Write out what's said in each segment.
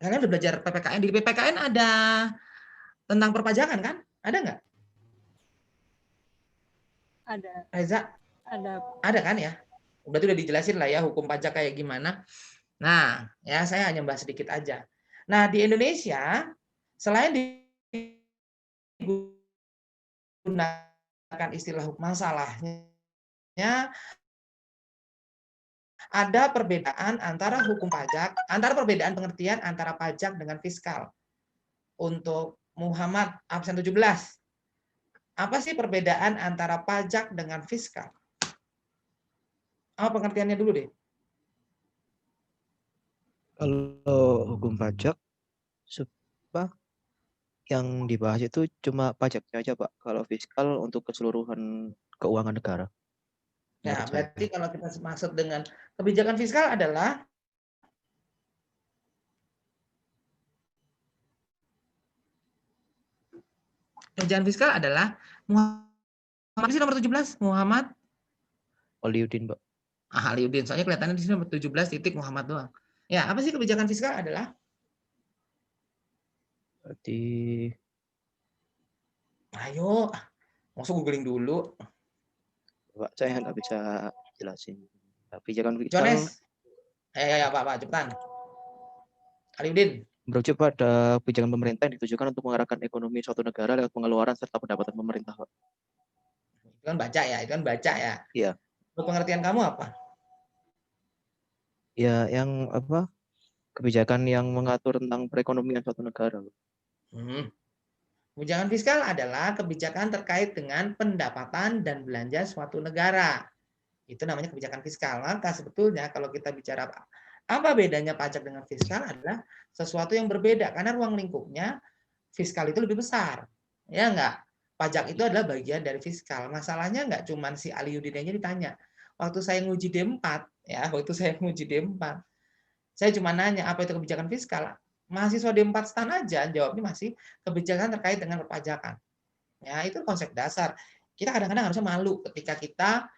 Kalian udah belajar PPKN, di PPKN ada tentang perpajakan kan? Ada nggak? Ada. Reza? Ada kan ya? Berarti udah dijelasin lah ya hukum pajak kayak gimana. Nah, ya saya hanya bahas sedikit aja. Nah, di Indonesia selain digunakan istilah hukum, masalahnya ada perbedaan antara hukum pajak, antara perbedaan pengertian antara pajak dengan fiskal. Untuk Muhammad absen 17. Apa sih perbedaan antara pajak dengan fiskal? Apa pengertiannya dulu deh? Kalau hukum pajak, yang dibahas itu cuma pajaknya aja, Pak. Kalau fiskal untuk keseluruhan keuangan negara. Nah, berarti kalau kita maksud dengan kebijakan fiskal adalah kebijakan fiskal adalah Muhammad sih nomor 17, Muhammad Oliudin, Pak. Aliuddin, soalnya kelihatannya di sini nomor 17 titik Muhammad doang. Ya, apa sih kebijakan fiskal adalah? Berarti Ayo, masuk googling dulu. Pak, saya nggak bisa jelasin. Kebijakan fiskal. Jones. Ya, Pak, cepetan. Aliuddin. Merujuk pada kebijakan pemerintah yang ditujukan untuk mengarahkan ekonomi suatu negara lewat pengeluaran serta pendapatan pemerintah, Pak. Itu kan baca ya. Iya. Pengertian kamu apa? Ya, yang apa? Kebijakan yang mengatur tentang perekonomian suatu negara. Kebijakan fiskal adalah kebijakan terkait dengan pendapatan dan belanja suatu negara. Itu namanya kebijakan fiskal. Maka sebetulnya kalau kita bicara apa bedanya pajak dengan fiskal adalah sesuatu yang berbeda karena ruang lingkupnya fiskal itu lebih besar. Ya enggak? Pajak itu adalah bagian dari fiskal. Masalahnya enggak cuma si Aliuddin aja ditanya. Waktu saya nguji D4, saya cuma nanya apa itu kebijakan fiskal. Mahasiswa D4 STAN aja jawabnya masih kebijakan terkait dengan perpajakan. Ya, itu konsep dasar. Kita kadang-kadang harusnya malu ketika kita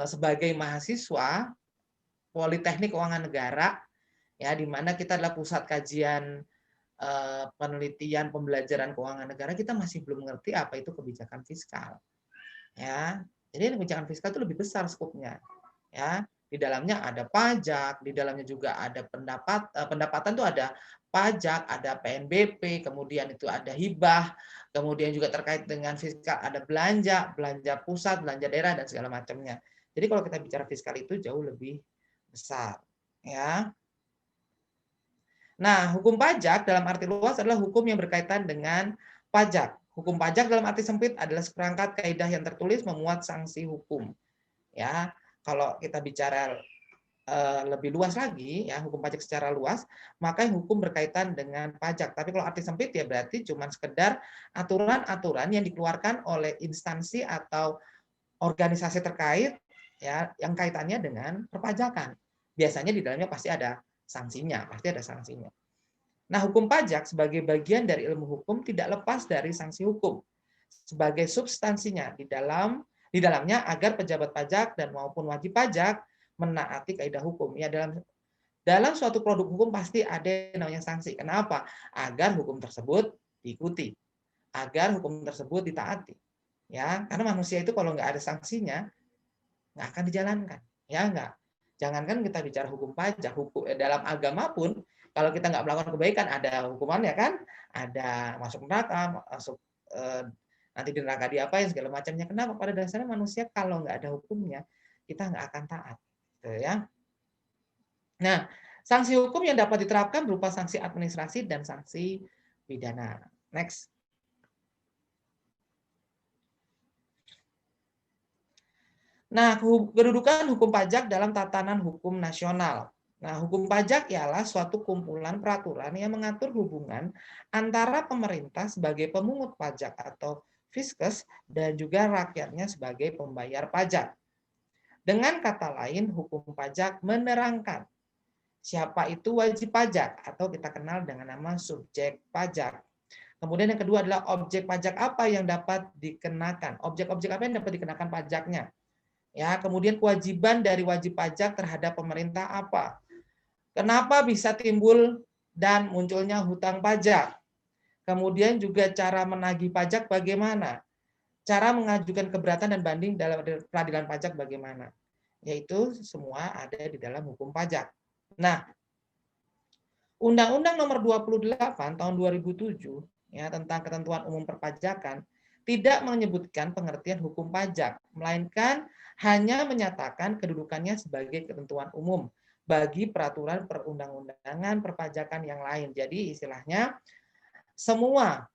sebagai mahasiswa Politeknik Keuangan Negara, ya di mana kita adalah pusat kajian penelitian pembelajaran keuangan negara, kita masih belum mengerti apa itu kebijakan fiskal. Ya, jadi kebijakan fiskal itu lebih besar skopnya. Ya, di dalamnya ada pajak, di dalamnya juga ada pendapatan tuh ada pajak, ada PNBP, kemudian itu ada hibah, kemudian juga terkait dengan fiskal ada belanja pusat, belanja daerah dan segala macamnya. Jadi kalau kita bicara fiskal itu jauh lebih besar, ya. Nah, hukum pajak dalam arti luas adalah hukum yang berkaitan dengan pajak. Hukum pajak dalam arti sempit adalah seperangkat kaidah yang tertulis memuat sanksi hukum. Ya, kalau kita bicara lebih luas lagi, ya hukum pajak secara luas, maka hukum berkaitan dengan pajak. Tapi kalau arti sempit ya berarti cuma sekedar aturan-aturan yang dikeluarkan oleh instansi atau organisasi terkait, ya yang kaitannya dengan perpajakan. Biasanya di dalamnya pasti ada sanksinya. Nah, hukum pajak sebagai bagian dari ilmu hukum tidak lepas dari sanksi hukum sebagai substansinya di dalamnya agar pejabat pajak dan maupun wajib pajak menaati kaidah hukum. Ya, dalam suatu produk hukum pasti ada yang namanya sanksi. Kenapa? Agar hukum tersebut diikuti, agar hukum tersebut ditaati. Ya, karena manusia itu kalau nggak ada sanksinya nggak akan dijalankan. Ya enggak. Jangankan kita bicara hukum pajak, dalam agama pun kalau kita nggak melakukan kebaikan ada hukumannya kan, ada masuk neraka, masuk nanti di neraka diapain segala macamnya. Kenapa? Pada dasarnya manusia kalau nggak ada hukumnya kita nggak akan taat, gitu ya. Nah, sanksi hukum yang dapat diterapkan berupa sanksi administrasi dan sanksi pidana. Next. Nah, kedudukan hukum pajak dalam tatanan hukum nasional. Nah, hukum pajak ialah suatu kumpulan peraturan yang mengatur hubungan antara pemerintah sebagai pemungut pajak atau fiskus dan juga rakyatnya sebagai pembayar pajak. Dengan kata lain, hukum pajak menerangkan siapa itu wajib pajak atau kita kenal dengan nama subjek pajak. Kemudian yang kedua adalah objek pajak apa yang dapat dikenakan. Objek-objek apa yang dapat dikenakan pajaknya. Ya, kemudian kewajiban dari wajib pajak terhadap pemerintah apa? Kenapa bisa timbul dan munculnya hutang pajak. Kemudian juga cara menagih pajak bagaimana, cara mengajukan keberatan dan banding dalam peradilan pajak bagaimana. Yaitu semua ada di dalam hukum pajak. Nah, Undang-Undang Nomor 28 Tahun 2007 ya tentang ketentuan umum perpajakan tidak menyebutkan pengertian hukum pajak, melainkan hanya menyatakan kedudukannya sebagai ketentuan umum bagi peraturan perundang-undangan perpajakan yang lain. Jadi istilahnya semua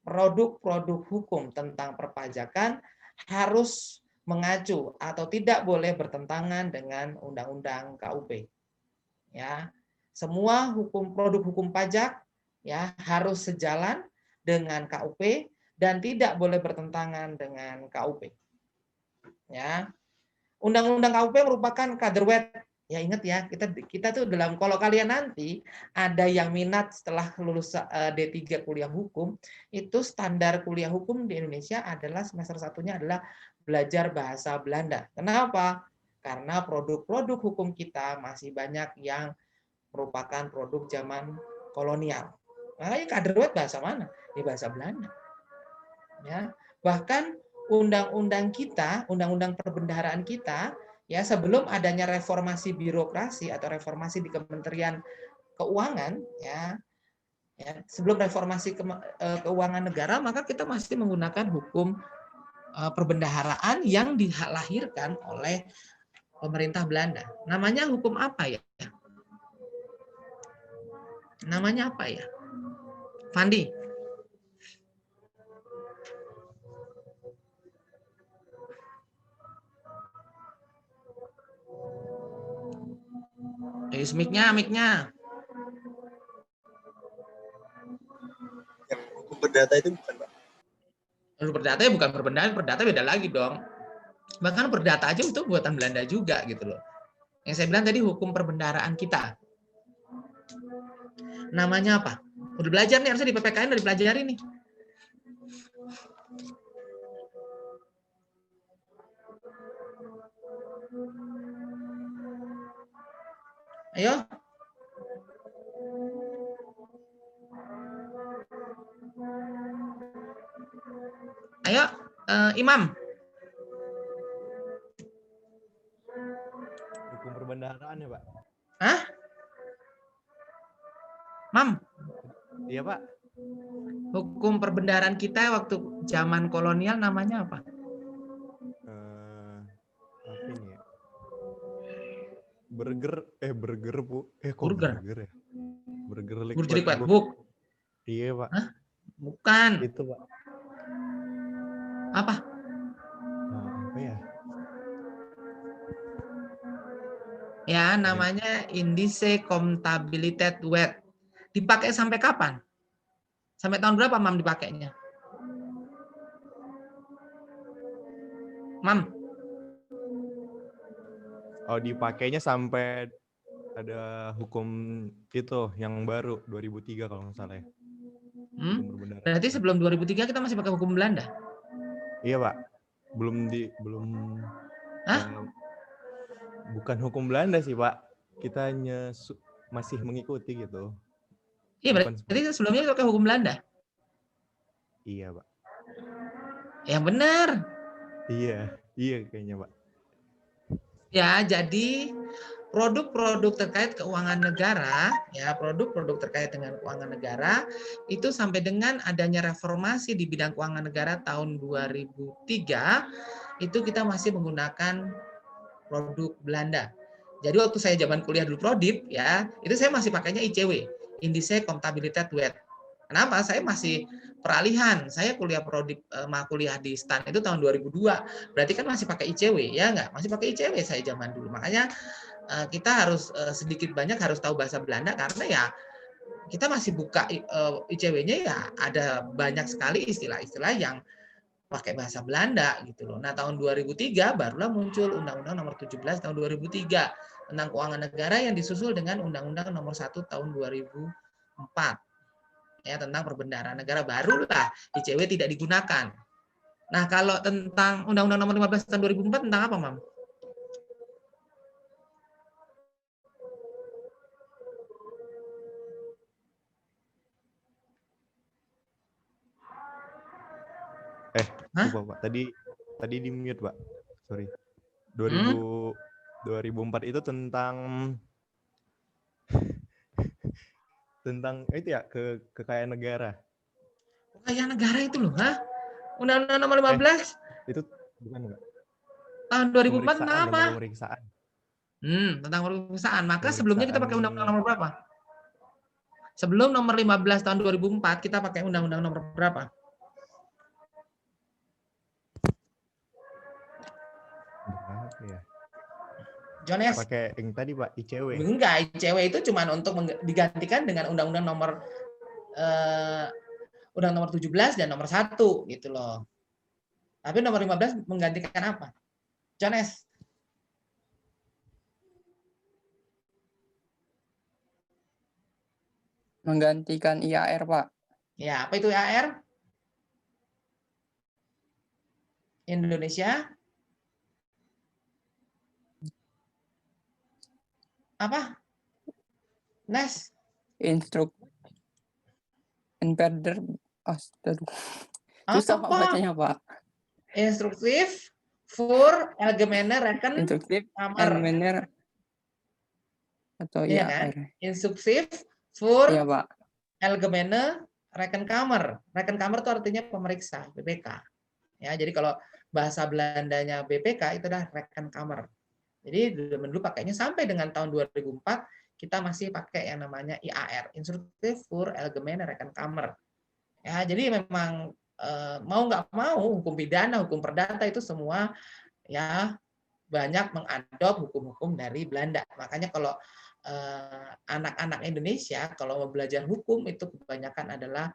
produk-produk hukum tentang perpajakan harus mengacu atau tidak boleh bertentangan dengan Undang-Undang KUP. Ya, semua produk hukum pajak ya harus sejalan dengan KUP dan tidak boleh bertentangan dengan KUP. Ya, Undang-Undang KUP merupakan kaderwet. Ya ingat ya, kita tuh dalam, kalau kalian nanti ada yang minat setelah lulus D3 kuliah hukum, itu standar kuliah hukum di Indonesia adalah semester satunya adalah belajar bahasa Belanda. Kenapa? Karena produk-produk hukum kita masih banyak yang merupakan produk zaman kolonial. Makanya kaderwet bahasa mana? Di bahasa Belanda. Ya, bahkan undang-undang kita, undang-undang perbendaharaan kita, ya sebelum adanya reformasi birokrasi atau reformasi di Kementerian Keuangan, ya sebelum reformasi keuangan negara, maka kita masih menggunakan hukum perbendaharaan yang dilahirkan oleh pemerintah Belanda. Namanya hukum apa ya? Namanya apa ya? Fandi? Mic-nya. Yang hukum perdata itu bukan, Pak? Perdata ya bukan perdata beda lagi dong. Bahkan perdata aja itu buatan Belanda juga gitu loh. Yang saya bilang tadi hukum perbendaharaan kita. Namanya apa? Udah belajar nih, harusnya di PPKN udah dipelajari nih. Ayo. Ayo, Imam. Hukum perbendaharaan ya, Pak? Hah? Mam? Iya, Pak. Hukum perbendaharaan kita waktu zaman kolonial namanya apa? Apa ini ya? Burger, Bu. Kok Burger ya? Burger liquid book. book. Iya, Pak. Hah? Bukan. Itu, Pak. Apa? Apa ya? Ya, namanya Indice Contabilität Wert. Dipakai sampai kapan? Sampai tahun berapa, Mam, dipakainya? Mam? Oh, dipakainya sampai ada hukum itu yang baru 2003 kalau nggak salah ya. Berarti sebelum 2003 kita masih pakai hukum Belanda? Iya, Pak. Belum. Hah? Bukan hukum Belanda sih, Pak. Kita hanya masih mengikuti gitu. Iya, berarti sebelumnya pakai hukum Belanda? Iya, Pak. Yang benar. Iya kayaknya, Pak. Ya, jadi produk-produk terkait keuangan negara, ya produk-produk terkait dengan keuangan negara itu sampai dengan adanya reformasi di bidang keuangan negara tahun 2003 itu kita masih menggunakan produk Belanda. Jadi waktu saya zaman kuliah dulu Prodip ya, itu saya masih pakainya ICW, Indice Contabilität Wert. Kenapa? Saya masih peralihan. Saya kuliah Prodip kuliah di STAN itu tahun 2002. Berarti kan masih pakai ICW, ya enggak? Masih pakai ICW saya zaman dulu. Makanya kita harus sedikit banyak harus tahu bahasa Belanda karena ya kita masih buka ICW-nya ya ada banyak sekali istilah-istilah yang pakai bahasa Belanda gitu loh. Nah, tahun 2003 barulah muncul Undang-Undang Nomor 17 tahun 2003 tentang keuangan negara yang disusul dengan Undang-Undang Nomor 1 tahun 2004 ya tentang perbendaharaan negara, barulah ICW tidak digunakan. Nah, kalau tentang Undang-Undang Nomor 15 tahun 2004 tentang apa, Mam? Hah? Lupa Pak. Tadi di mute Pak. Sorry. Hmm? 2004 itu tentang itu ya kekayaan negara. Kekayaan negara itu loh, hah? Undang-Undang nomor Eh, 15 itu bukan enggak? tahun 2004 Pemeriksaan, tentang apa? lembaga pemeriksaan. Tentang pemeriksaan. Maka sebelumnya kita Pemeriksaan pakai undang-undang nomor berapa? Sebelum nomor 15 tahun 2004 kita pakai undang-undang nomor berapa? Berapa ya? Jones? Pakai yang tadi Pak, ICW. Enggak, ICW itu cuma untuk digantikan dengan undang-undang nomor undang nomor 17 dan nomor 1 gitu loh. Tapi nomor 15 menggantikan apa? Jones? Menggantikan IAR, Pak. Ya, apa itu AR? Indonesia? Apa? Nes? Instruk Inverter. Astaga. Susah Pak Apa? bacanya, Pak. Instruktif for Allgemeine Rechen Instruktif Kammer. Allgemeiner atau Iya kan? IAR. Instruktif for Iya, Pak. Allgemeine Rekenkamer. Rekenkamer itu artinya pemeriksa, BPK. Ya, jadi kalau bahasa Belandanya BPK itu adalah Rekenkamer. Jadi dulu pakainya sampai dengan tahun 2004 kita masih pakai yang namanya IAR, Instruktif voor Allgemeine Rekenkamer. Ya, jadi memang mau nggak mau hukum pidana, hukum perdata itu semua ya banyak mengadop hukum-hukum dari Belanda. Makanya kalau anak-anak Indonesia kalau mau belajar hukum itu kebanyakan adalah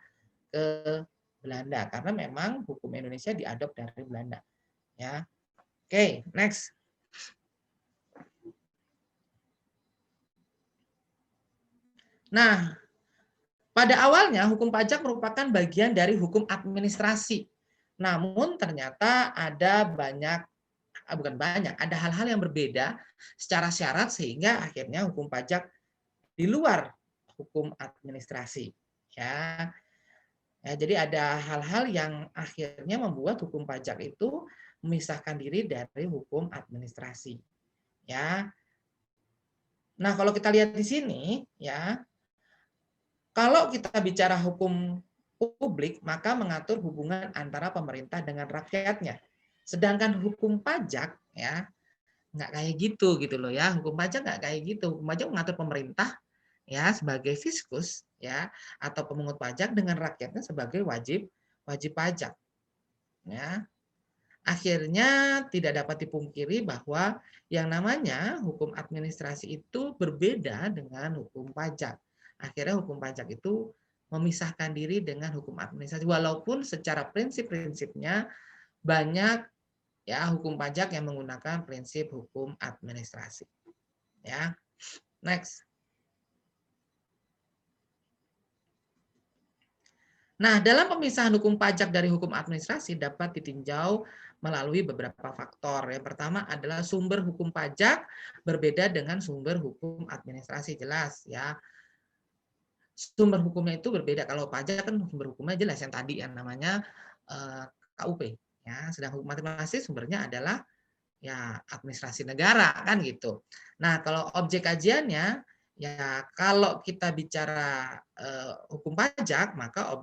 ke Belanda karena memang hukum Indonesia diadop dari Belanda. Ya, oke, next. Nah, pada awalnya hukum pajak merupakan bagian dari hukum administrasi. Namun ternyata ada ada hal-hal yang berbeda secara syarat sehingga akhirnya hukum pajak di luar hukum administrasi. Ya, jadi ada hal-hal yang akhirnya membuat hukum pajak itu memisahkan diri dari hukum administrasi. Ya. Nah, kalau kita lihat di sini, ya, kalau kita bicara hukum publik, maka mengatur hubungan antara pemerintah dengan rakyatnya. Sedangkan hukum pajak, ya, nggak kayak gitu loh ya. Hukum pajak nggak kayak gitu. Hukum pajak mengatur pemerintah ya sebagai fiskus ya atau pemungut pajak dengan rakyatnya sebagai wajib pajak. Ya. Akhirnya tidak dapat dipungkiri bahwa yang namanya hukum administrasi itu berbeda dengan hukum pajak. Akhirnya hukum pajak itu memisahkan diri dengan hukum administrasi walaupun secara prinsip-prinsipnya banyak ya hukum pajak yang menggunakan prinsip hukum administrasi. Ya. Next. Nah, dalam pemisahan hukum pajak dari hukum administrasi dapat ditinjau melalui beberapa faktor. Yang pertama adalah sumber hukum pajak berbeda dengan sumber hukum administrasi, jelas ya. Sumber hukumnya itu berbeda. Kalau pajak kan sumber hukumnya jelas yang tadi yang namanya KUP ya. Sedang hukum administrasi sumbernya adalah ya administrasi negara kan gitu. Nah, kalau objek kajiannya ya kalau kita bicara hukum pajak maka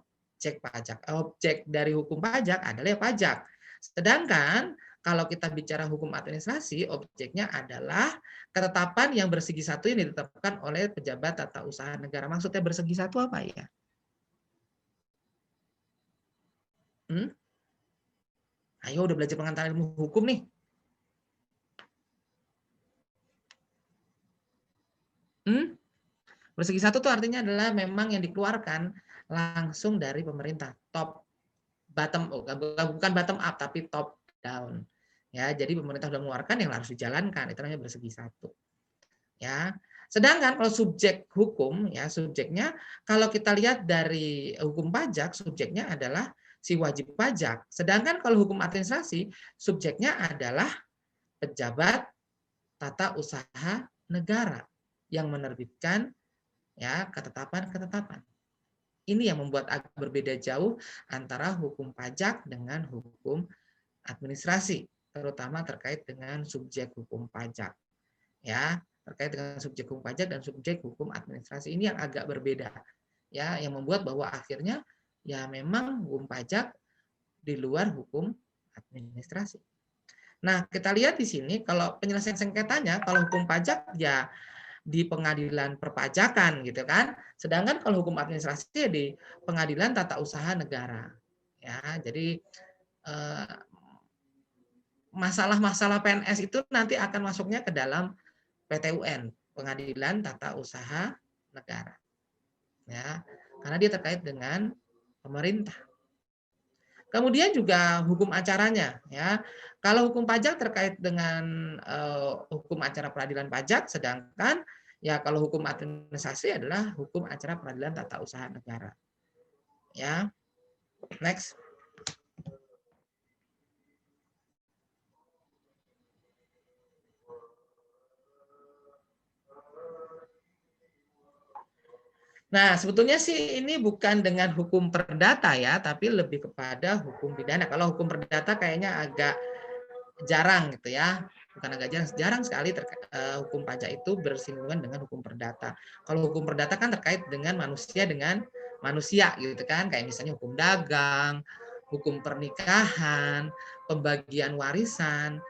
objek dari hukum pajak adalah pajak. Sedangkan kalau kita bicara hukum administrasi, objeknya adalah ketetapan yang bersegi satu yang ditetapkan oleh pejabat tata usaha negara. Maksudnya bersegi satu apa ya? Ayo udah belajar pengantaran ilmu hukum nih. Bersegi satu itu artinya adalah memang yang dikeluarkan langsung dari pemerintah, top bottom, bukan bottom up tapi top down. Ya, jadi pemerintah sudah mengeluarkan yang harus dijalankan, itu namanya bersegi satu. Ya. Sedangkan kalau subjek hukum ya subjeknya kalau kita lihat dari hukum pajak subjeknya adalah si wajib pajak. Sedangkan kalau hukum administrasi subjeknya adalah pejabat tata usaha negara yang menerbitkan ya ketetapan-ketetapan. Ini yang membuat agak berbeda jauh antara hukum pajak dengan hukum administrasi, terutama terkait dengan subjek hukum pajak. Ya, terkait dengan subjek hukum pajak dan subjek hukum administrasi ini yang agak berbeda. Ya, yang membuat bahwa akhirnya ya memang hukum pajak di luar hukum administrasi. Nah, kita lihat di sini kalau penyelesaian sengketanya, kalau hukum pajak ya di pengadilan perpajakan gitu kan. Sedangkan kalau hukum administrasi ya di pengadilan tata usaha negara. Ya, jadi masalah-masalah PNS itu nanti akan masuknya ke dalam PTUN, Pengadilan Tata Usaha Negara. Ya, karena dia terkait dengan pemerintah. Kemudian juga hukum acaranya, ya. Kalau hukum pajak terkait dengan hukum acara peradilan pajak, sedangkan ya kalau hukum administrasi adalah hukum acara peradilan tata usaha negara. Ya, next. Nah, sebetulnya sih ini bukan dengan hukum perdata ya, tapi lebih kepada hukum pidana. Kalau hukum perdata kayaknya agak jarang gitu ya, bukan agak jarang sekali hukum pajak itu bersinggungan dengan hukum perdata. Kalau hukum perdata kan terkait dengan manusia gitu kan, kayak misalnya hukum dagang, hukum pernikahan, pembagian warisan,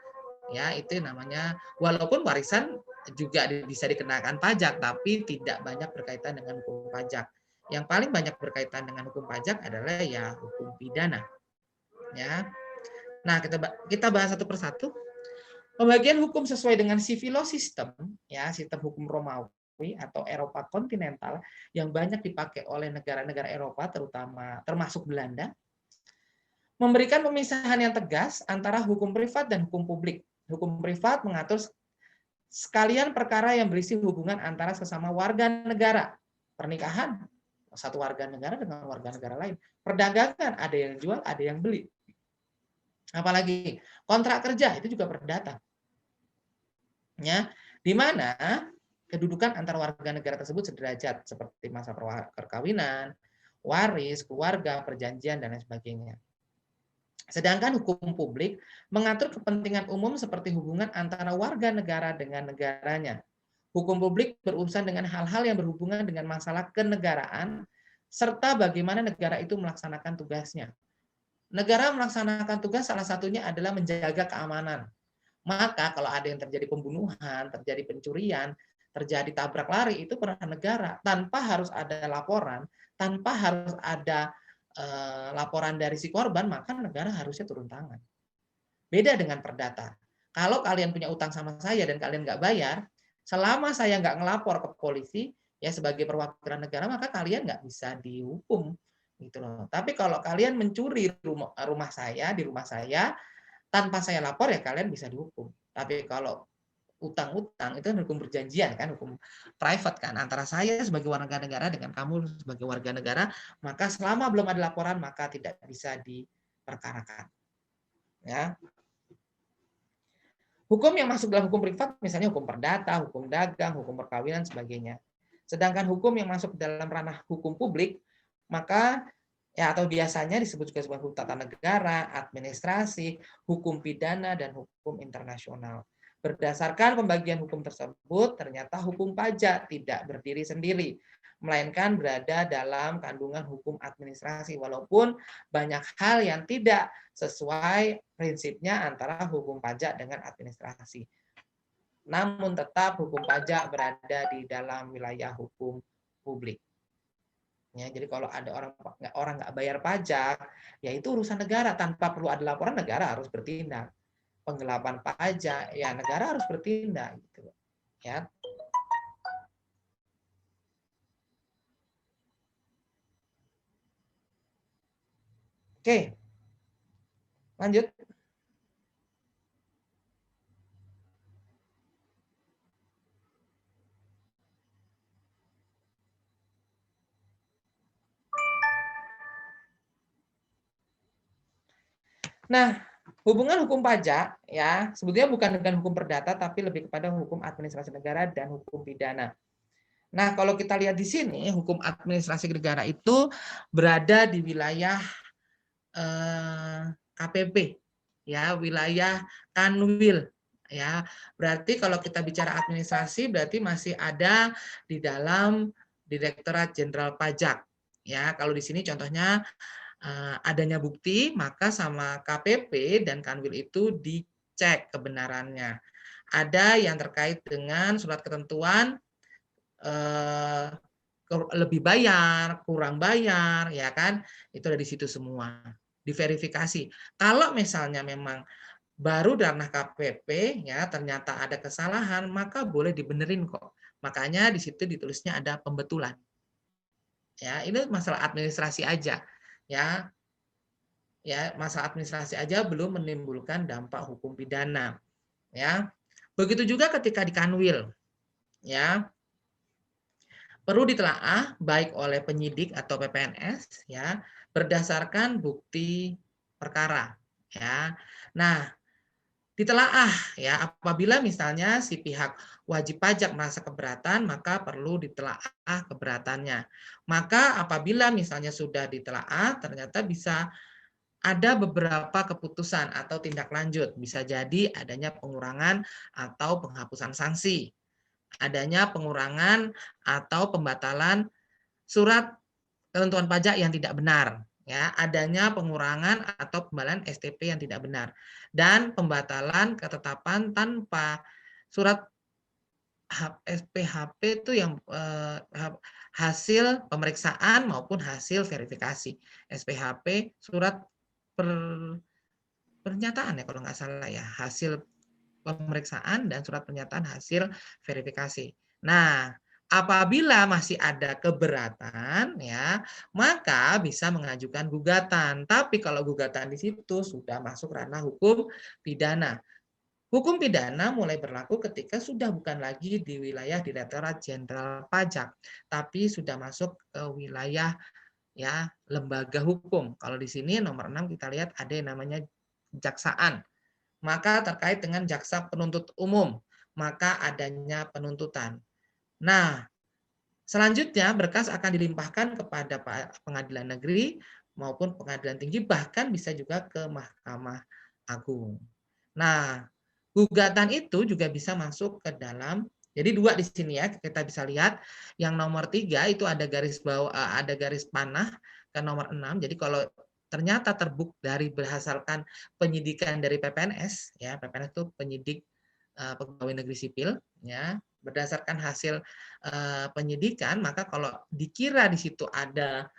ya itu namanya. Walaupun warisan juga bisa dikenakan pajak, tapi tidak banyak berkaitan dengan hukum pajak. Yang paling banyak berkaitan dengan hukum pajak adalah ya hukum pidana. Ya. Nah, kita bahas satu persatu. Pembagian hukum sesuai dengan civil law system, ya, sistem hukum Romawi atau Eropa kontinental yang banyak dipakai oleh negara-negara Eropa termasuk Belanda, memberikan pemisahan yang tegas antara hukum privat dan hukum publik. Hukum privat mengatur sekalian perkara yang berisi hubungan antara sesama warga negara. Pernikahan, satu warga negara dengan warga negara lain. Perdagangan, ada yang jual, ada yang beli. Apalagi kontrak kerja, itu juga perdata. Ya, di mana kedudukan antar warga negara tersebut sederajat, seperti masa perkawinan, waris, keluarga, perjanjian, dan lain sebagainya. Sedangkan hukum publik mengatur kepentingan umum seperti hubungan antara warga negara dengan negaranya. Hukum publik berurusan dengan hal-hal yang berhubungan dengan masalah kenegaraan, serta bagaimana negara itu melaksanakan tugasnya. Negara melaksanakan tugas salah satunya adalah menjaga keamanan. Maka kalau ada yang terjadi pembunuhan, terjadi pencurian, terjadi tabrak lari, itu peran negara. Tanpa harus ada laporan, tanpa harus ada laporan dari si korban, maka negara harusnya turun tangan. Beda dengan perdata. Kalau kalian punya utang sama saya dan kalian nggak bayar, selama saya nggak ngelapor ke polisi, ya sebagai perwakilan negara, maka kalian nggak bisa dihukum. Gitu loh. Tapi kalau kalian mencuri rumah saya, di rumah saya, tanpa saya lapor ya kalian bisa dihukum. Tapi kalau utang-utang itu hukum perjanjian kan, hukum private kan, antara saya sebagai warga negara dengan kamu sebagai warga negara, maka selama belum ada laporan maka tidak bisa diperkarakan. Ya. Hukum yang masuk dalam hukum privat misalnya hukum perdata, hukum dagang, hukum perkawinan sebagainya. Sedangkan hukum yang masuk dalam ranah hukum publik maka ya atau biasanya disebut juga sebagai hukum tata negara, administrasi, hukum pidana, dan hukum internasional. Berdasarkan pembagian hukum tersebut, ternyata hukum pajak tidak berdiri sendiri, melainkan berada dalam kandungan hukum administrasi, walaupun banyak hal yang tidak sesuai prinsipnya antara hukum pajak dengan administrasi. Namun tetap hukum pajak berada di dalam wilayah hukum publik. Ya, jadi kalau ada orang nggak bayar pajak, ya itu urusan negara. Tanpa perlu ada laporan, negara harus bertindak. Penggelapan pajak, ya negara harus bertindak. Gitu. Ya. Oke, lanjut. Nah, hubungan hukum pajak ya sebetulnya bukan dengan hukum perdata tapi lebih kepada hukum administrasi negara dan hukum pidana. Nah, kalau kita lihat di sini, hukum administrasi negara itu berada di wilayah KPP, ya, wilayah Kanwil, ya. Berarti kalau kita bicara administrasi, berarti masih ada di dalam Direktorat Jenderal Pajak, ya. Kalau di sini contohnya adanya bukti, maka sama KPP dan Kanwil itu dicek kebenarannya. Ada yang terkait dengan surat ketentuan lebih bayar, kurang bayar, ya kan? Itu ada di situ semua. Diverifikasi. Kalau misalnya memang baru ranah KPP, ya ternyata ada kesalahan, maka boleh dibenerin kok. Makanya di situ ditulisnya ada pembetulan. Ya, ini masalah administrasi aja, ya. Ya, masalah administrasi aja belum menimbulkan dampak hukum pidana, ya. Begitu juga ketika di Kanwil, ya. Perlu ditelaah baik oleh penyidik atau PPNS, ya, berdasarkan bukti perkara, ya. Nah, ditelaah, ya, apabila misalnya si pihak wajib pajak merasa keberatan, maka perlu ditelaah keberatannya. Maka apabila misalnya sudah ditelaah, ternyata bisa ada beberapa keputusan atau tindak lanjut, bisa jadi adanya pengurangan atau penghapusan sanksi, adanya pengurangan atau pembatalan surat ketentuan pajak yang tidak benar, ya, adanya pengurangan atau pembatalan STP yang tidak benar, dan pembatalan ketetapan tanpa surat SPHP itu yang hasil pemeriksaan maupun hasil verifikasi. SPHP surat pernyataan ya kalau nggak salah ya, hasil pemeriksaan dan surat pernyataan hasil verifikasi. Nah, apabila masih ada keberatan, ya, maka bisa mengajukan gugatan. Tapi kalau gugatan di situ sudah masuk ranah hukum pidana. Hukum pidana mulai berlaku ketika sudah bukan lagi di wilayah Direktorat Jenderal Pajak, tapi sudah masuk ke wilayah, ya, lembaga hukum. Kalau di sini nomor 6 kita lihat ada yang namanya kejaksaan. Maka terkait dengan jaksa penuntut umum, maka adanya penuntutan. Nah, selanjutnya berkas akan dilimpahkan kepada pengadilan negeri maupun pengadilan tinggi, bahkan bisa juga ke Mahkamah Agung. Nah, gugatan itu juga bisa masuk ke dalam, jadi dua di sini ya, kita bisa lihat. Yang nomor 3 itu ada garis bawah, ada garis panah ke nomor 6. Jadi kalau ternyata terbukti dari berdasarkan penyidikan dari PPNS, ya, PPNS itu penyidik pegawai negeri sipil, ya, berdasarkan hasil penyidikan, maka kalau dikira di situ ada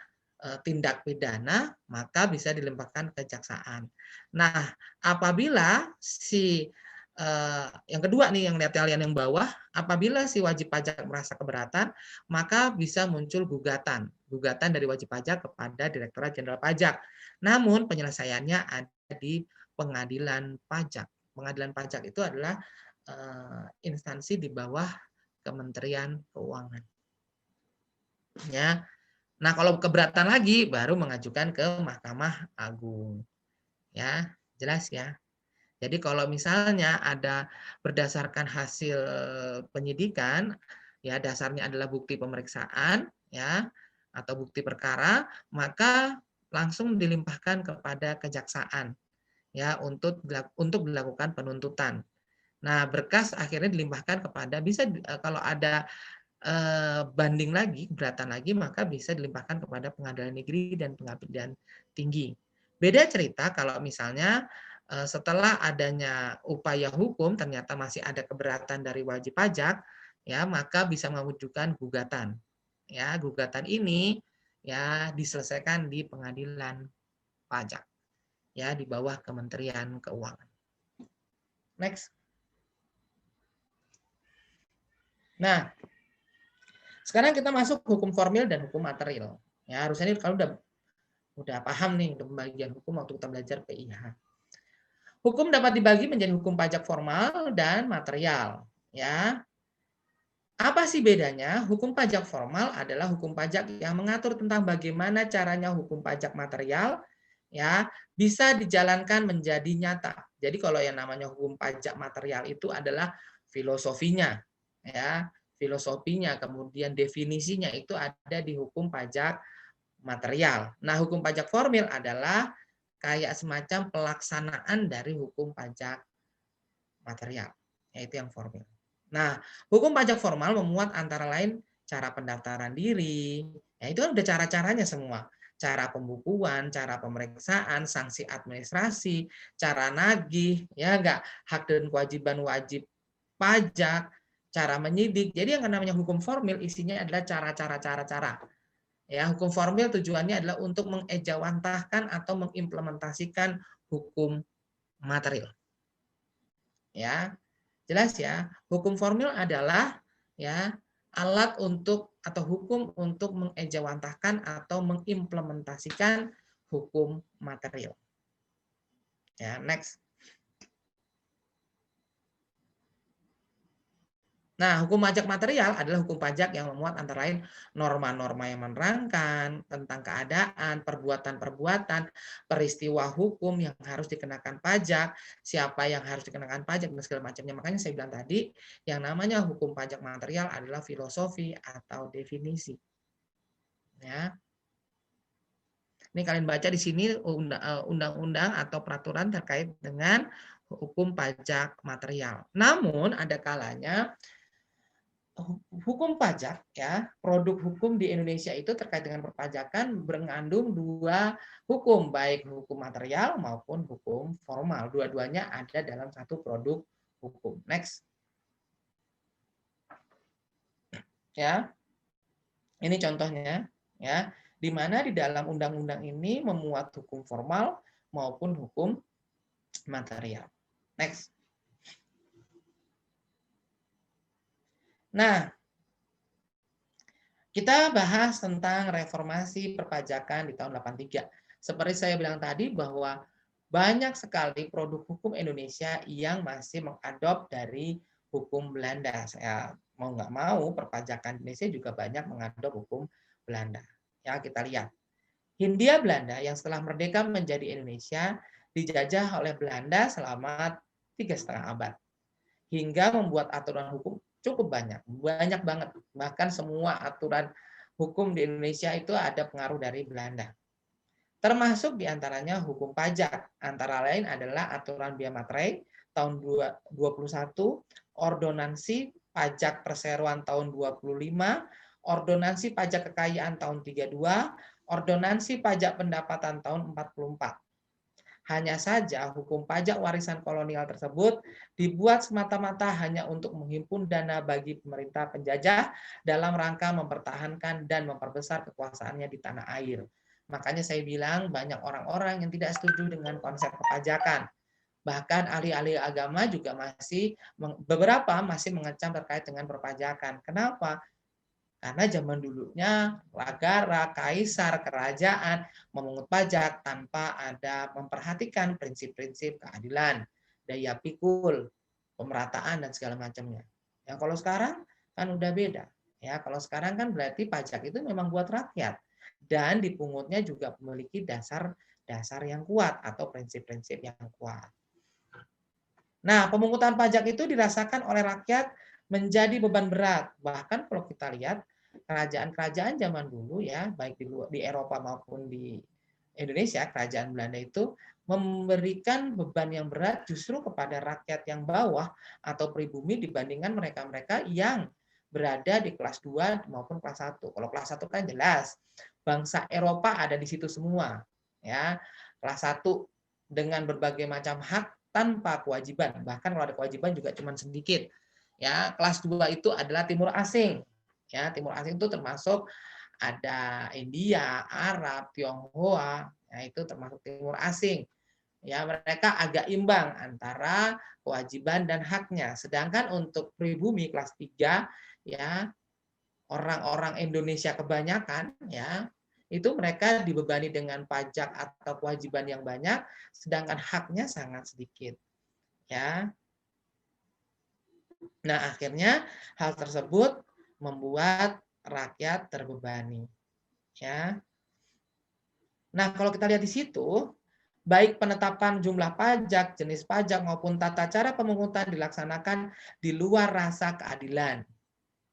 tindak pidana, maka bisa dilimpahkan ke kejaksaan. Nah, apabila si yang kedua nih, yang lihat kalian yang bawah, apabila si wajib pajak merasa keberatan, maka bisa muncul gugatan dari wajib pajak kepada Direktorat Jenderal Pajak. Namun penyelesaiannya ada di pengadilan pajak. Pengadilan pajak itu adalah instansi di bawah Kementerian Keuangan. Ya. Nah, kalau keberatan lagi baru mengajukan ke Mahkamah Agung. Ya, jelas ya. Jadi kalau misalnya ada berdasarkan hasil penyidikan, ya dasarnya adalah bukti pemeriksaan, ya, atau bukti perkara, maka langsung dilimpahkan kepada kejaksaan, ya, untuk dilakukan penuntutan. Nah, berkas akhirnya dilimpahkan kepada, bisa kalau ada banding lagi, keberatan lagi, maka bisa dilimpahkan kepada pengadilan negeri dan pengadilan tinggi. Beda cerita kalau misalnya setelah adanya upaya hukum ternyata masih ada keberatan dari wajib pajak, ya, maka bisa mengajukan gugatan. Ya, gugatan ini ya diselesaikan di pengadilan pajak, ya, di bawah Kementerian Keuangan. Next. Nah, sekarang kita masuk hukum formil dan hukum material. Ya, harusnya ini kalau udah paham nih pembagian hukum waktu kita belajar PIH. Hukum dapat dibagi menjadi hukum pajak formal dan material, ya. Apa sih bedanya? Hukum pajak formal adalah hukum pajak yang mengatur tentang bagaimana caranya hukum pajak material, ya, bisa dijalankan menjadi nyata. Jadi kalau yang namanya hukum pajak material itu adalah filosofinya, ya. filosofinya, kemudian definisinya itu ada di hukum pajak material. Nah, hukum pajak formil adalah kayak semacam pelaksanaan dari hukum pajak material, yaitu yang formil. Nah, hukum pajak formal memuat antara lain cara pendaftaran diri, ya itu kan udah cara-caranya semua. Cara pembukuan, cara pemeriksaan, sanksi administrasi, cara nagih, ya enggak, hak dan kewajiban wajib pajak, cara menyidik. Jadi yang namanya hukum formil isinya adalah cara-cara. Ya, hukum formil tujuannya adalah untuk mengejawantahkan atau mengimplementasikan hukum material. Ya, jelas ya. Hukum formil adalah ya alat untuk atau hukum untuk mengejawantahkan atau mengimplementasikan hukum material. Ya, next. Nah, hukum pajak material adalah hukum pajak yang memuat antara lain norma-norma yang menerangkan tentang keadaan, perbuatan-perbuatan, peristiwa hukum yang harus dikenakan pajak, siapa yang harus dikenakan pajak, dan segala macamnya. Makanya saya bilang tadi, yang namanya hukum pajak material adalah filosofi atau definisi. Ya. Ini kalian baca di sini undang-undang atau peraturan terkait dengan hukum pajak material. Namun ada kalanya hukum pajak, ya, produk hukum di Indonesia itu terkait dengan perpajakan mengandung dua hukum, baik hukum material maupun hukum formal. Dua-duanya ada dalam satu produk hukum. Next. Ya. Ini contohnya, ya, di mana di dalam undang-undang ini memuat hukum formal maupun hukum material. Next. Nah, kita bahas tentang reformasi perpajakan di tahun 83. Seperti saya bilang tadi bahwa banyak sekali produk hukum Indonesia yang masih mengadop dari hukum Belanda. Saya mau nggak mau perpajakan Indonesia juga banyak mengadop hukum Belanda. Ya, kita lihat. Hindia Belanda yang setelah merdeka menjadi Indonesia dijajah oleh Belanda selama 3,5 abad. Hingga membuat aturan hukum cukup banyak banget. Bahkan semua aturan hukum di Indonesia itu ada pengaruh dari Belanda. Termasuk diantaranya hukum pajak. Antara lain adalah aturan Bea Materai tahun 21, ordonansi pajak perseroan tahun 25, ordonansi pajak kekayaan tahun 32, ordonansi pajak pendapatan tahun 44. Hanya saja hukum pajak warisan kolonial tersebut dibuat semata-mata hanya untuk menghimpun dana bagi pemerintah penjajah dalam rangka mempertahankan dan memperbesar kekuasaannya di tanah air. Makanya saya bilang banyak orang-orang yang tidak setuju dengan konsep perpajakan. Bahkan ahli-ahli agama juga beberapa masih mengecam terkait dengan perpajakan. Kenapa? Karena zaman dulunya negara, kaisar, kerajaan memungut pajak tanpa ada memperhatikan prinsip-prinsip keadilan, daya pikul, pemerataan dan segala macamnya. Yang kalau sekarang kan udah beda. Ya, kalau sekarang kan berarti pajak itu memang buat rakyat dan dipungutnya juga memiliki dasar yang kuat atau prinsip-prinsip yang kuat. Nah, pemungutan pajak itu dirasakan oleh rakyat menjadi beban berat. Bahkan kalau kita lihat kerajaan-kerajaan zaman dulu ya, baik di Eropa maupun di Indonesia, kerajaan Belanda itu memberikan beban yang berat justru kepada rakyat yang bawah atau pribumi dibandingkan mereka-mereka yang berada di kelas 2 maupun kelas 1. Kalau kelas 1 kan jelas, bangsa Eropa ada di situ semua. Ya, kelas 1 dengan berbagai macam hak tanpa kewajiban. Bahkan kalau ada kewajiban juga cuma sedikit. Ya, kelas 2 itu adalah timur asing. Ya, timur asing itu termasuk ada India, Arab, Tionghoa, ya itu termasuk timur asing. Ya, mereka agak imbang antara kewajiban dan haknya. Sedangkan untuk pribumi kelas 3 ya, orang-orang Indonesia kebanyakan ya, itu mereka dibebani dengan pajak atau kewajiban yang banyak, sedangkan haknya sangat sedikit. Ya. Nah, akhirnya hal tersebut membuat rakyat terbebani. Ya. Nah, kalau kita lihat di situ, baik penetapan jumlah pajak, jenis pajak maupun tata cara pemungutan dilaksanakan di luar rasa keadilan.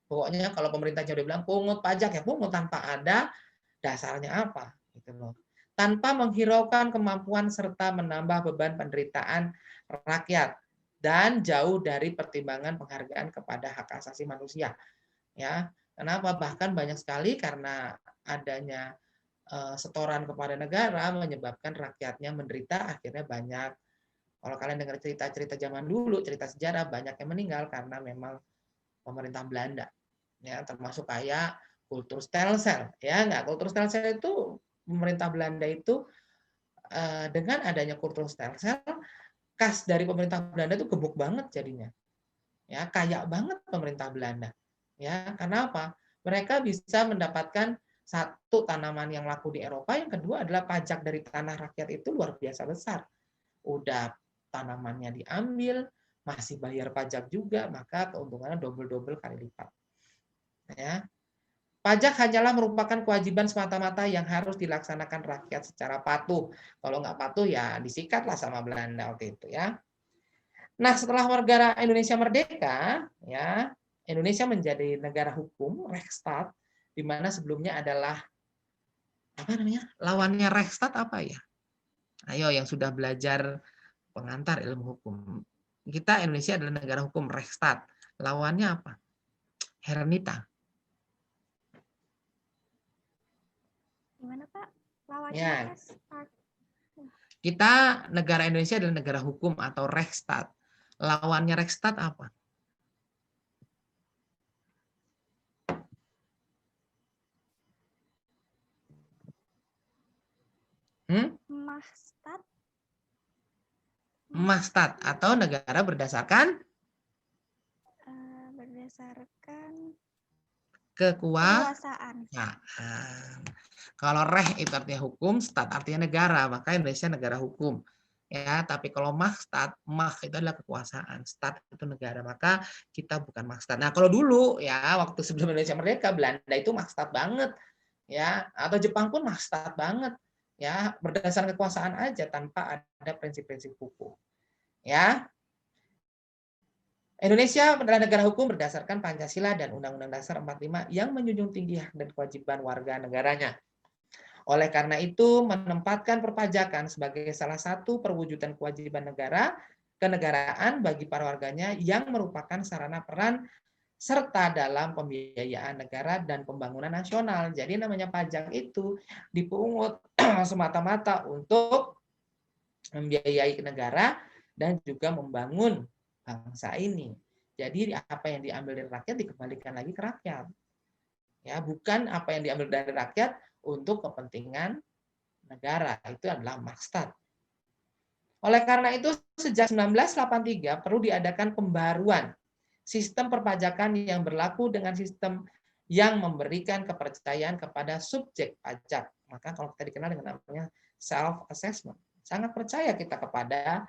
Pokoknya kalau pemerintahnya udah bilang pungut pajak ya pungut tanpa ada dasarnya apa gitu loh. Tanpa menghiraukan kemampuan serta menambah beban penderitaan rakyat dan jauh dari pertimbangan penghargaan kepada hak asasi manusia. Ya, kenapa? Bahkan banyak sekali karena adanya setoran kepada negara menyebabkan rakyatnya menderita, akhirnya banyak. Kalau kalian dengar cerita-cerita zaman dulu, cerita sejarah, banyak yang meninggal karena memang pemerintah Belanda, ya termasuk kayak kultur stelsel, ya nggak, kultur stelsel itu pemerintah Belanda itu dengan adanya kultur stelsel, kas dari pemerintah Belanda itu gemuk banget jadinya, ya kaya banget pemerintah Belanda, ya karena apa? Mereka bisa mendapatkan satu tanaman yang laku di Eropa, yang kedua adalah pajak dari tanah rakyat itu luar biasa besar. Udah tanamannya diambil, masih bayar pajak juga, maka keuntungannya double-double kali lipat. Ya. Pajak hanyalah merupakan kewajiban semata-mata yang harus dilaksanakan rakyat secara patuh. Kalau nggak patuh ya disikatlah sama Belanda waktu itu ya. Nah, setelah negara Indonesia merdeka, ya Indonesia menjadi negara hukum, Rechtsstaat, di mana sebelumnya adalah apa namanya? Lawannya Rechtsstaat apa ya? Ayo yang sudah belajar pengantar ilmu hukum. Kita Indonesia adalah negara hukum, Rechtsstaat. Lawannya apa? Herrenita. Gimana Pak? Lawannya Ya. Rechtsstaat. Kita negara Indonesia adalah negara hukum atau Rechtsstaat. Lawannya Rechtsstaat apa? Mahstat. Mahstat atau negara berdasarkan Berdasarkan kekuasaan. kekuasaan. Kalau reh itu artinya hukum, stat artinya negara, maka Indonesia negara hukum. Ya, tapi kalau mahstat, mah itu adalah kekuasaan, stat itu negara, maka kita bukan mahstat. Nah, kalau dulu ya waktu sebelum Indonesia merdeka, Belanda itu mahstat banget, ya, atau Jepang pun mahstat banget, ya, berdasarkan kekuasaan aja tanpa ada prinsip-prinsip hukum. Ya. Indonesia adalah negara hukum berdasarkan Pancasila dan Undang-Undang Dasar 45 yang menjunjung tinggi hak dan kewajiban warga negaranya. Oleh karena itu, menempatkan perpajakan sebagai salah satu perwujudan kewajiban negara kenegaraan bagi para warganya yang merupakan sarana peran serta dalam pembiayaan negara dan pembangunan nasional. Jadi namanya pajak itu dipungut semata-mata untuk membiayai negara dan juga membangun bangsa ini. Jadi apa yang diambil dari rakyat dikembalikan lagi ke rakyat. Ya, bukan apa yang diambil dari rakyat untuk kepentingan negara. Itu adalah maksud. Oleh karena itu, sejak 1983 perlu diadakan pembaruan sistem perpajakan yang berlaku dengan sistem yang memberikan kepercayaan kepada subjek pajak. Maka kalau kita dikenal dengan namanya self-assessment. Sangat percaya kita kepada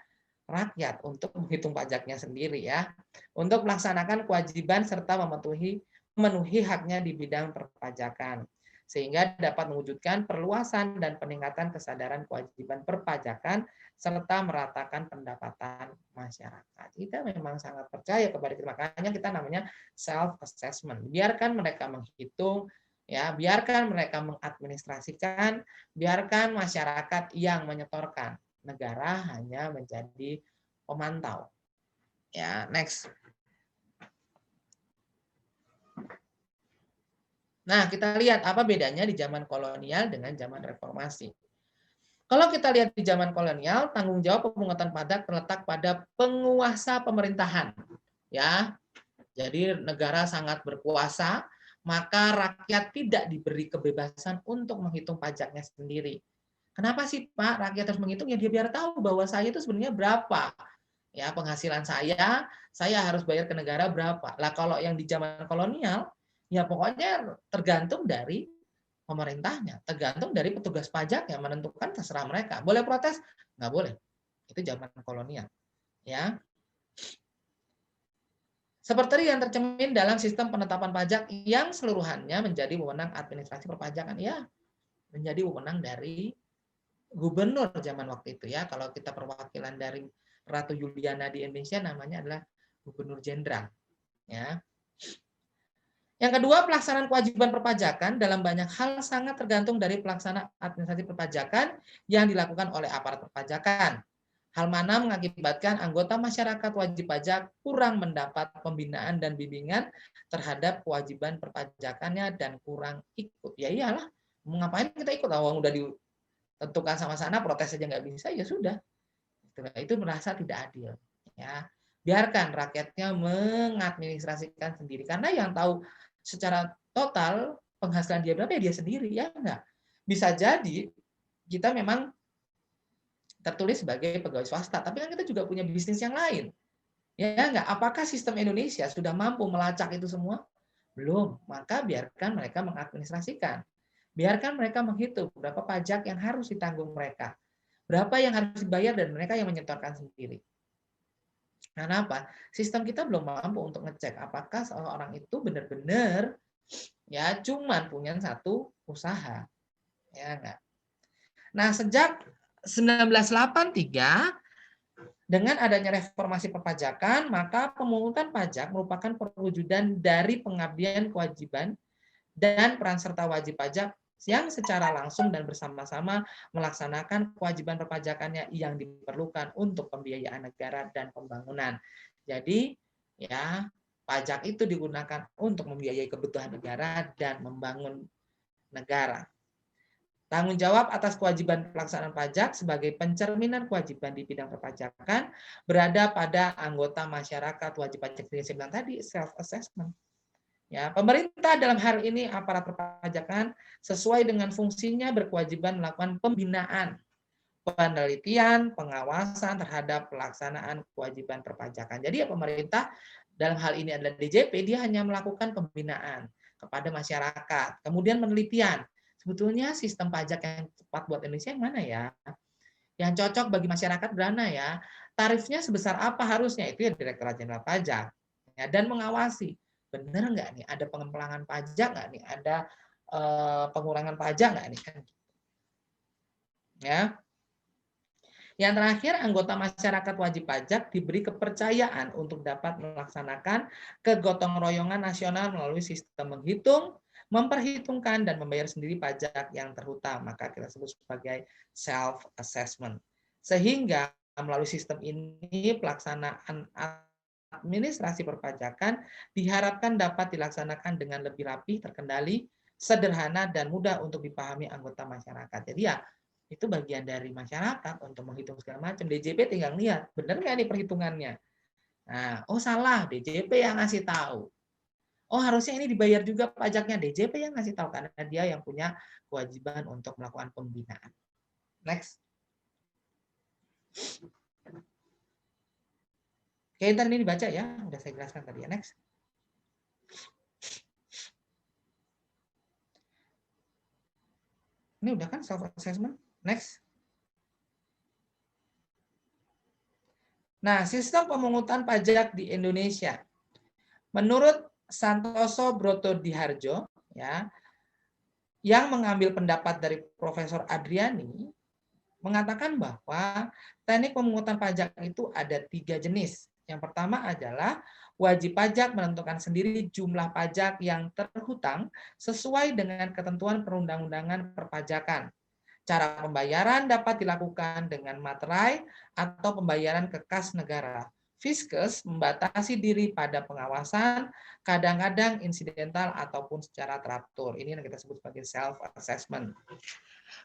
rakyat untuk menghitung pajaknya sendiri ya. Untuk melaksanakan kewajiban serta memenuhi haknya di bidang perpajakan, sehingga dapat mewujudkan perluasan dan peningkatan kesadaran kewajiban perpajakan serta meratakan pendapatan masyarakat. Kita memang sangat percaya kepada itu, makanya kita namanya self assessment. Biarkan mereka menghitung, ya, biarkan mereka mengadministrasikan, biarkan masyarakat yang menyetorkan. Negara hanya menjadi pemantau. Ya, next. Nah, kita lihat apa bedanya di zaman kolonial dengan zaman reformasi. Kalau kita lihat di zaman kolonial, tanggung jawab pemungutan pajak terletak pada penguasa pemerintahan. Ya, jadi negara sangat berkuasa, maka rakyat tidak diberi kebebasan untuk menghitung pajaknya sendiri. Kenapa sih Pak rakyat harus menghitung? Ya dia biar tahu bahwa saya itu sebenarnya berapa. Ya, penghasilan saya harus bayar ke negara berapa. Lah kalau yang di zaman kolonial, ya pokoknya tergantung dari pemerintahnya, tergantung dari petugas pajak yang menentukan, terserah mereka. Boleh protes? Nggak boleh. Itu zaman kolonial. Ya. Seperti yang tercermin dalam sistem penetapan pajak yang seluruhannya menjadi wewenang administrasi perpajakan. Ya, menjadi wewenang dari gubernur zaman waktu itu ya. Kalau kita perwakilan dari Ratu Juliana di Indonesia namanya adalah gubernur jenderal. Ya. Yang kedua, pelaksanaan kewajiban perpajakan dalam banyak hal sangat tergantung dari pelaksanaan administrasi perpajakan yang dilakukan oleh aparat perpajakan. Hal mana mengakibatkan anggota masyarakat wajib pajak kurang mendapat pembinaan dan bimbingan terhadap kewajiban perpajakannya dan kurang ikut. Ya iyalah, mau ngapain kita ikut? Uang udah ditentukan sama sana, protes aja nggak bisa, ya sudah. Itu merasa tidak adil. Ya, biarkan rakyatnya mengadministrasikan sendiri, karena yang tahu secara total penghasilan dia berapa ya dia sendiri, ya enggak. Bisa jadi kita memang tertulis sebagai pegawai swasta, tapi kan kita juga punya bisnis yang lain. Ya enggak? Apakah sistem Indonesia sudah mampu melacak itu semua? Belum. Maka biarkan mereka mengadministrasikan. Biarkan mereka menghitung berapa pajak yang harus ditanggung mereka. Berapa yang harus dibayar dan mereka yang menyetorkan sendiri. Karena apa? Sistem kita belum mampu untuk ngecek apakah seorang itu benar-benar ya cuman punya satu usaha. Ya enggak? Nah, sejak 1983 dengan adanya reformasi perpajakan, maka pemungutan pajak merupakan perwujudan dari pengabdian kewajiban dan peran serta wajib pajak yang secara langsung dan bersama-sama melaksanakan kewajiban perpajakannya yang diperlukan untuk pembiayaan negara dan pembangunan. Jadi, ya, pajak itu digunakan untuk membiayai kebutuhan negara dan membangun negara. Tanggung jawab atas kewajiban pelaksanaan pajak sebagai pencerminan kewajiban di bidang perpajakan berada pada anggota masyarakat wajib pajak yang saya bilang tadi, self-assessment. Ya, pemerintah dalam hal ini aparat perpajakan sesuai dengan fungsinya berkewajiban melakukan pembinaan, penelitian, pengawasan terhadap pelaksanaan kewajiban perpajakan. Jadi ya pemerintah dalam hal ini adalah DJP, dia hanya melakukan pembinaan kepada masyarakat, kemudian penelitian. Sebetulnya sistem pajak yang tepat buat Indonesia yang mana ya? Yang cocok bagi masyarakat berana ya? Tarifnya sebesar apa harusnya? Itu ya Direktorat Jenderal Pajak. Ya, dan mengawasi. Benar nggak nih? Ada pengembangan pajak nggak nih? Ada pengurangan pajak nggak nih? Ya. Yang terakhir, anggota masyarakat wajib pajak diberi kepercayaan untuk dapat melaksanakan kegotong royongan nasional melalui sistem menghitung, memperhitungkan, dan membayar sendiri pajak yang terhutang. Maka kita sebut sebagai self-assessment. Sehingga melalui sistem ini pelaksanaan administrasi perpajakan diharapkan dapat dilaksanakan dengan lebih rapi, terkendali, sederhana, dan mudah untuk dipahami anggota masyarakat. Jadi ya, itu bagian dari masyarakat untuk menghitung segala macam. DJP tinggal lihat, benar nggak nih perhitungannya? Nah, oh salah, DJP yang ngasih tahu. Oh harusnya ini dibayar juga pajaknya, DJP yang ngasih tahu karena dia yang punya kewajiban untuk melakukan pembinaan. Next. Oke, ntar ini dibaca ya, udah saya jelaskan tadi ya. Next. Ini udah kan self-assessment? Next. Nah, sistem pemungutan pajak di Indonesia. Menurut Santoso Brotodiharjo, ya, yang mengambil pendapat dari Profesor Adriani, mengatakan bahwa teknik pemungutan pajak itu ada 3 jenis. Yang pertama adalah wajib pajak menentukan sendiri jumlah pajak yang terhutang sesuai dengan ketentuan perundang-undangan perpajakan. Cara pembayaran dapat dilakukan dengan materai atau pembayaran ke kas negara. Fiskus membatasi diri pada pengawasan, kadang-kadang insidental ataupun secara teratur. Ini yang kita sebut sebagai self-assessment.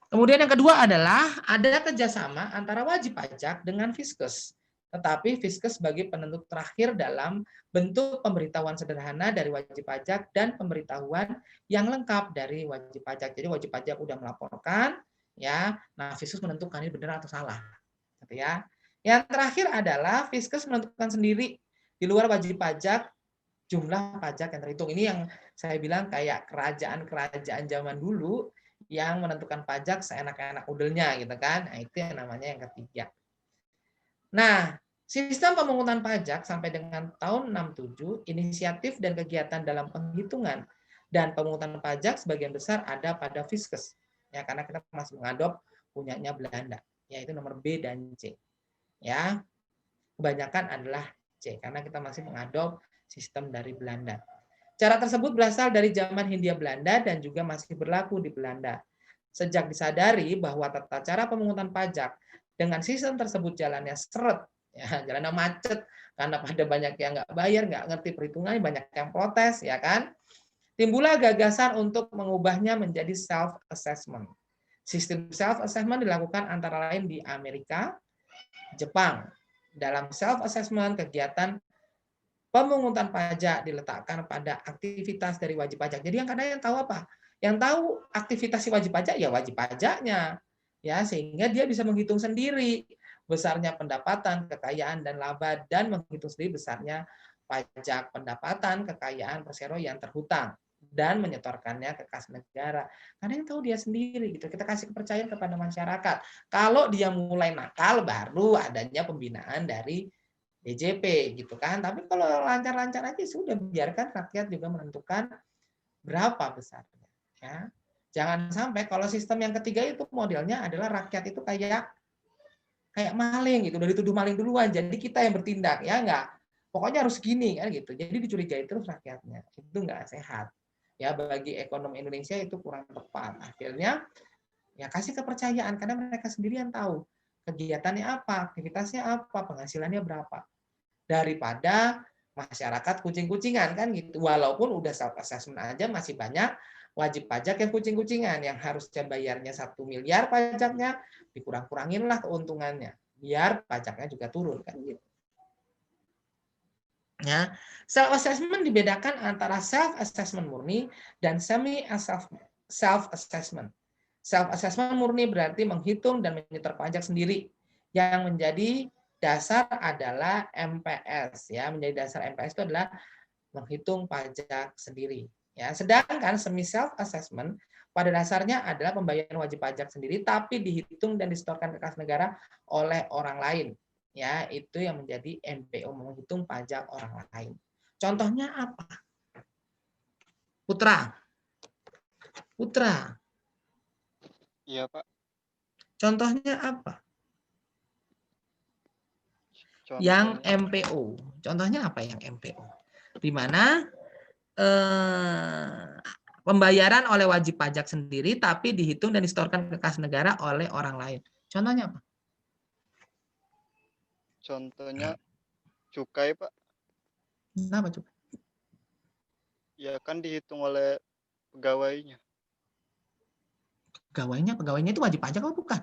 Kemudian yang kedua adalah ada kerjasama antara wajib pajak dengan Fiskus. Tetapi Fiskus sebagai penentu terakhir dalam bentuk pemberitahuan sederhana dari wajib pajak dan pemberitahuan yang lengkap dari wajib pajak. Jadi wajib pajak udah melaporkan, ya, nah Fiskus menentukan ini benar atau salah, gitu ya. Yang terakhir adalah Fiskus menentukan sendiri di luar wajib pajak jumlah pajak yang terhitung. Ini yang saya bilang kayak kerajaan-kerajaan zaman dulu yang menentukan pajak seenak-enak udelnya, gitu kan. Nah, itu yang namanya yang ketiga. Nah, sistem pemungutan pajak sampai dengan tahun 67, inisiatif dan kegiatan dalam penghitungan dan pemungutan pajak sebagian besar ada pada Fiskus. Ya, karena kita masih mengadop punyanya Belanda, yaitu nomor B dan C. Ya, kebanyakan adalah C karena kita masih mengadop sistem dari Belanda. Cara tersebut berasal dari zaman Hindia Belanda dan juga masih berlaku di Belanda. Sejak disadari bahwa tata cara pemungutan pajak dengan sistem tersebut jalannya seret, ya, jalannya macet, karena pada banyak yang nggak bayar, nggak ngerti perhitungannya, banyak yang protes, ya kan? Timbullah gagasan untuk mengubahnya menjadi self-assessment. Sistem self-assessment dilakukan antara lain di Amerika, Jepang. Dalam self-assessment, kegiatan pemungutan pajak diletakkan pada aktivitas dari wajib pajak. Jadi yang kadang yang tahu apa? Yang tahu aktivitas si wajib pajak ya wajib pajaknya. Ya, sehingga dia bisa menghitung sendiri besarnya pendapatan, kekayaan dan laba dan menghitung sendiri besarnya pajak pendapatan, kekayaan, persero yang terhutang dan menyetorkannya ke kas negara. Karena yang tahu dia sendiri gitu. Kita kasih kepercayaan kepada masyarakat. Kalau dia mulai nakal baru adanya pembinaan dari DJP gitu kan. Tapi kalau lancar-lancar aja sudah biarkan rakyat juga menentukan berapa besarnya. Ya. Jangan sampai kalau sistem yang ketiga itu modelnya adalah rakyat itu kayak maling gitu, udah dituduh maling duluan. Jadi kita yang bertindak ya enggak. Pokoknya harus gini kan gitu. Jadi dicurigai terus rakyatnya. Itu enggak sehat. Ya bagi ekonomi Indonesia itu kurang tepat. Akhirnya ya kasih kepercayaan karena mereka sendiri yang tahu kegiatannya apa, aktivitasnya apa, penghasilannya berapa. Daripada masyarakat kucing-kucingan kan gitu. Walaupun udah self assessment aja masih banyak wajib pajak yang kucing-kucingan yang harusnya bayarnya 1 miliar pajaknya dikurang-kurangin lah keuntungannya biar pajaknya juga turun kan gitu. Ya, self assessment dibedakan antara self assessment murni dan semi self assessment. Self assessment murni berarti menghitung dan menyetor pajak sendiri. Yang menjadi dasar adalah MPS ya, menjadi dasar MPS itu adalah menghitung pajak sendiri. Ya, sedangkan semi self assessment pada dasarnya adalah pembayaran wajib pajak sendiri tapi dihitung dan disetorkan ke kas negara oleh orang lain. Ya, itu yang menjadi MPO, menghitung pajak orang lain. Contohnya apa? Putra. Iya, Pak. Contohnya apa? Yang MPO. Contohnya apa yang MPO? Di mana pembayaran oleh wajib pajak sendiri tapi dihitung dan disetorkan ke kas negara oleh orang lain. Contohnya apa? Contohnya cukai, Pak. Kenapa coba? Ya kan dihitung oleh pegawainya. Pegawainya itu wajib pajak atau bukan?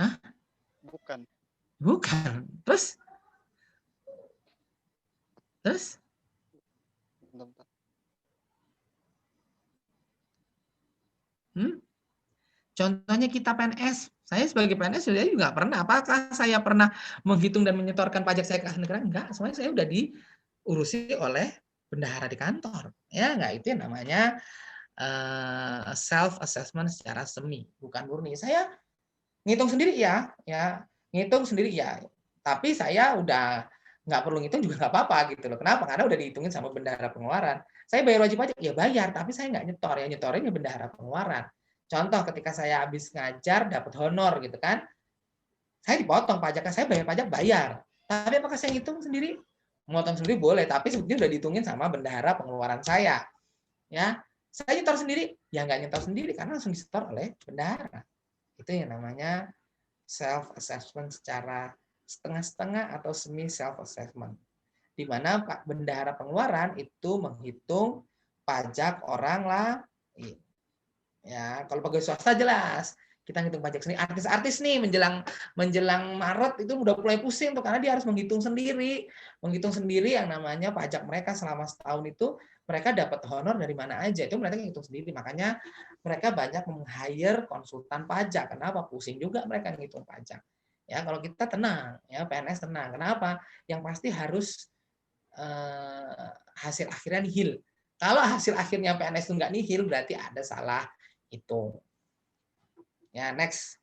Hah? Bukan. Bukan. Terus? Bentar. Contohnya kita PNS. Saya sebagai PNS saya juga pernah. Apakah saya pernah menghitung dan menyetorkan pajak saya ke kas negara? Enggak. Semuanya saya udah diurusi oleh bendahara di kantor. Ya, enggak, itu yang namanya self assessment secara semi, bukan murni. Saya ngitung sendiri ya, ngitung sendiri ya. Tapi saya udah nggak perlu ngitung juga nggak apa-apa gitu loh. Kenapa? Karena udah dihitungin sama bendahara pengeluaran. Saya bayar wajib pajak, ya bayar, tapi saya nggak nyetor. Ya nyetorin ya bendahara pengeluaran. Contoh ketika saya habis ngajar dapat honor gitu kan, saya dipotong pajaknya, saya bayar pajak bayar. Tapi apakah saya ngitung sendiri? Memotong sendiri boleh, tapi sebetulnya udah dihitungin sama bendahara pengeluaran saya. Ya, saya nyetor sendiri, ya nggak nyetor sendiri karena langsung disetor oleh bendahara. Itu yang namanya self assessment secara setengah-setengah atau semi self assessment. Di mana Pak bendahara pengeluaran itu menghitung pajak orang lain. Ya, kalau pegawai swasta jelas kita ngitung pajak sendiri. Artis-artis nih menjelang Maret itu udah mulai pusing tuh karena dia harus menghitung sendiri yang namanya pajak mereka selama setahun itu mereka dapat honor dari mana aja, itu mereka ngitung sendiri. Makanya mereka banyak meng-hire konsultan pajak. Kenapa? Pusing juga mereka ngitung pajak. Ya, kalau kita tenang, ya PNS tenang. Kenapa? Yang pasti harus hasil akhirnya nihil. Kalau hasil akhirnya PNS itu nggak nihil, berarti ada salah hitung. Ya, next.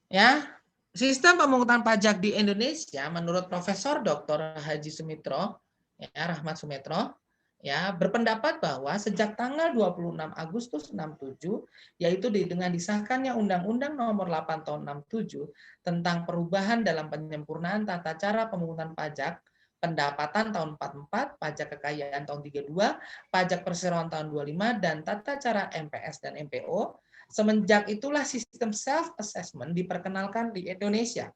Ya, sistem pemungutan pajak di Indonesia menurut Profesor Dr. Haji Sumitro, ya, Rahmat Sumitro, ya berpendapat bahwa sejak tanggal 26 Agustus 67, yaitu dengan disahkannya Undang-Undang Nomor 8 Tahun 67 tentang perubahan dalam penyempurnaan tata cara pemungutan pajak pendapatan tahun 44, pajak kekayaan tahun 32, pajak perseroan tahun 25, dan tata cara MPS dan MPO. Semenjak itulah sistem self-assessment diperkenalkan di Indonesia.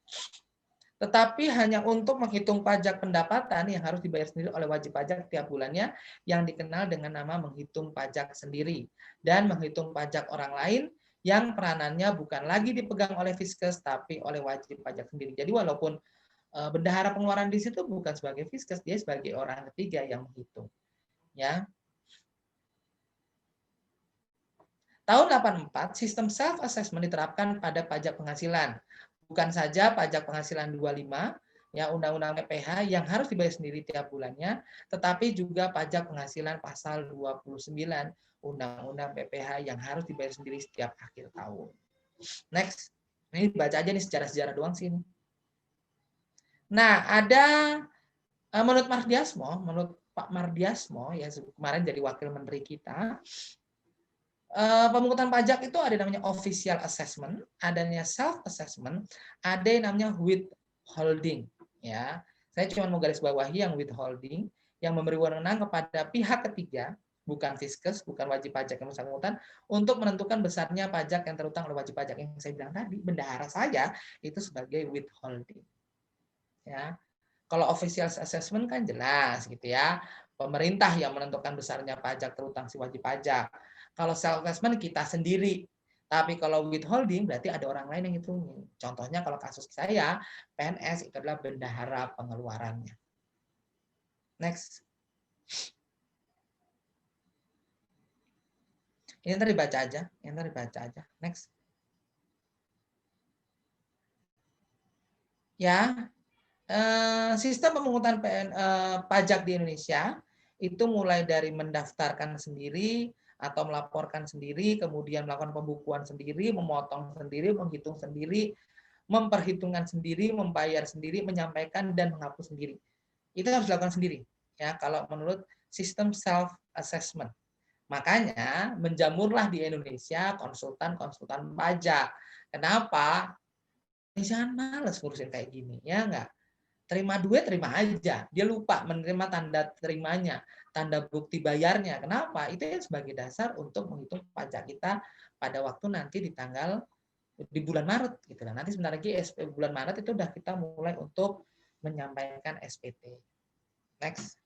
Tetapi hanya untuk menghitung pajak pendapatan yang harus dibayar sendiri oleh wajib pajak tiap bulannya, yang dikenal dengan nama menghitung pajak sendiri, dan menghitung pajak orang lain yang peranannya bukan lagi dipegang oleh Fiskes tapi oleh wajib pajak sendiri. Jadi walaupun bendahara pengeluaran di situ bukan sebagai Fiskes, dia sebagai orang ketiga yang menghitung. Ya. Tahun 84, sistem self-assessment diterapkan pada pajak penghasilan. Bukan saja pajak penghasilan 25, ya Undang-Undang PPh yang harus dibayar sendiri tiap bulannya, tetapi juga pajak penghasilan pasal 29 Undang-Undang PPh yang harus dibayar sendiri setiap akhir tahun. Next. Ini baca aja nih sejarah-sejarah doang sih ini. Nah, ada menurut Pak Mardiasmo ya kemarin jadi wakil menteri kita, pemungutan pajak itu ada namanya official assessment, adanya self assessment, ada yang namanya withholding. Ya, saya cuma mau garis bawahi yang withholding, yang memberi wewenang kepada pihak ketiga, bukan Fiskes, bukan wajib pajak yang bersangkutan, untuk menentukan besarnya pajak yang terutang oleh wajib pajak yang saya bilang tadi. Bendahara saya itu sebagai withholding. Ya, kalau official assessment kan jelas gitu ya, pemerintah yang menentukan besarnya pajak terutang si wajib pajak. Kalau self-assessment kita sendiri. Tapi kalau withholding berarti ada orang lain yang ngitungin. Contohnya kalau kasus saya, PNS itu adalah bendahara pengeluarannya. Next. Ini tadi baca aja. Next. Ya, sistem pemungutan pajak di Indonesia itu mulai dari mendaftarkan sendiri atau melaporkan sendiri, kemudian melakukan pembukuan sendiri, memotong sendiri, menghitung sendiri, memperhitungkan sendiri, membayar sendiri, menyampaikan dan menghapus sendiri. Itu harus dilakukan sendiri. Ya, kalau menurut sistem self assessment. Makanya menjamurlah di Indonesia konsultan-konsultan pajak. Kenapa? Jangan males ngurusin kayak gini, ya enggak? Terima duit, terima aja. Dia lupa menerima tanda terimanya, tanda bukti bayarnya. Kenapa? Itu yang sebagai dasar untuk menghitung pajak kita pada waktu nanti di bulan Maret. Gitu. Nanti sebentar lagi bulan Maret itu udah kita mulai untuk menyampaikan SPT. Next.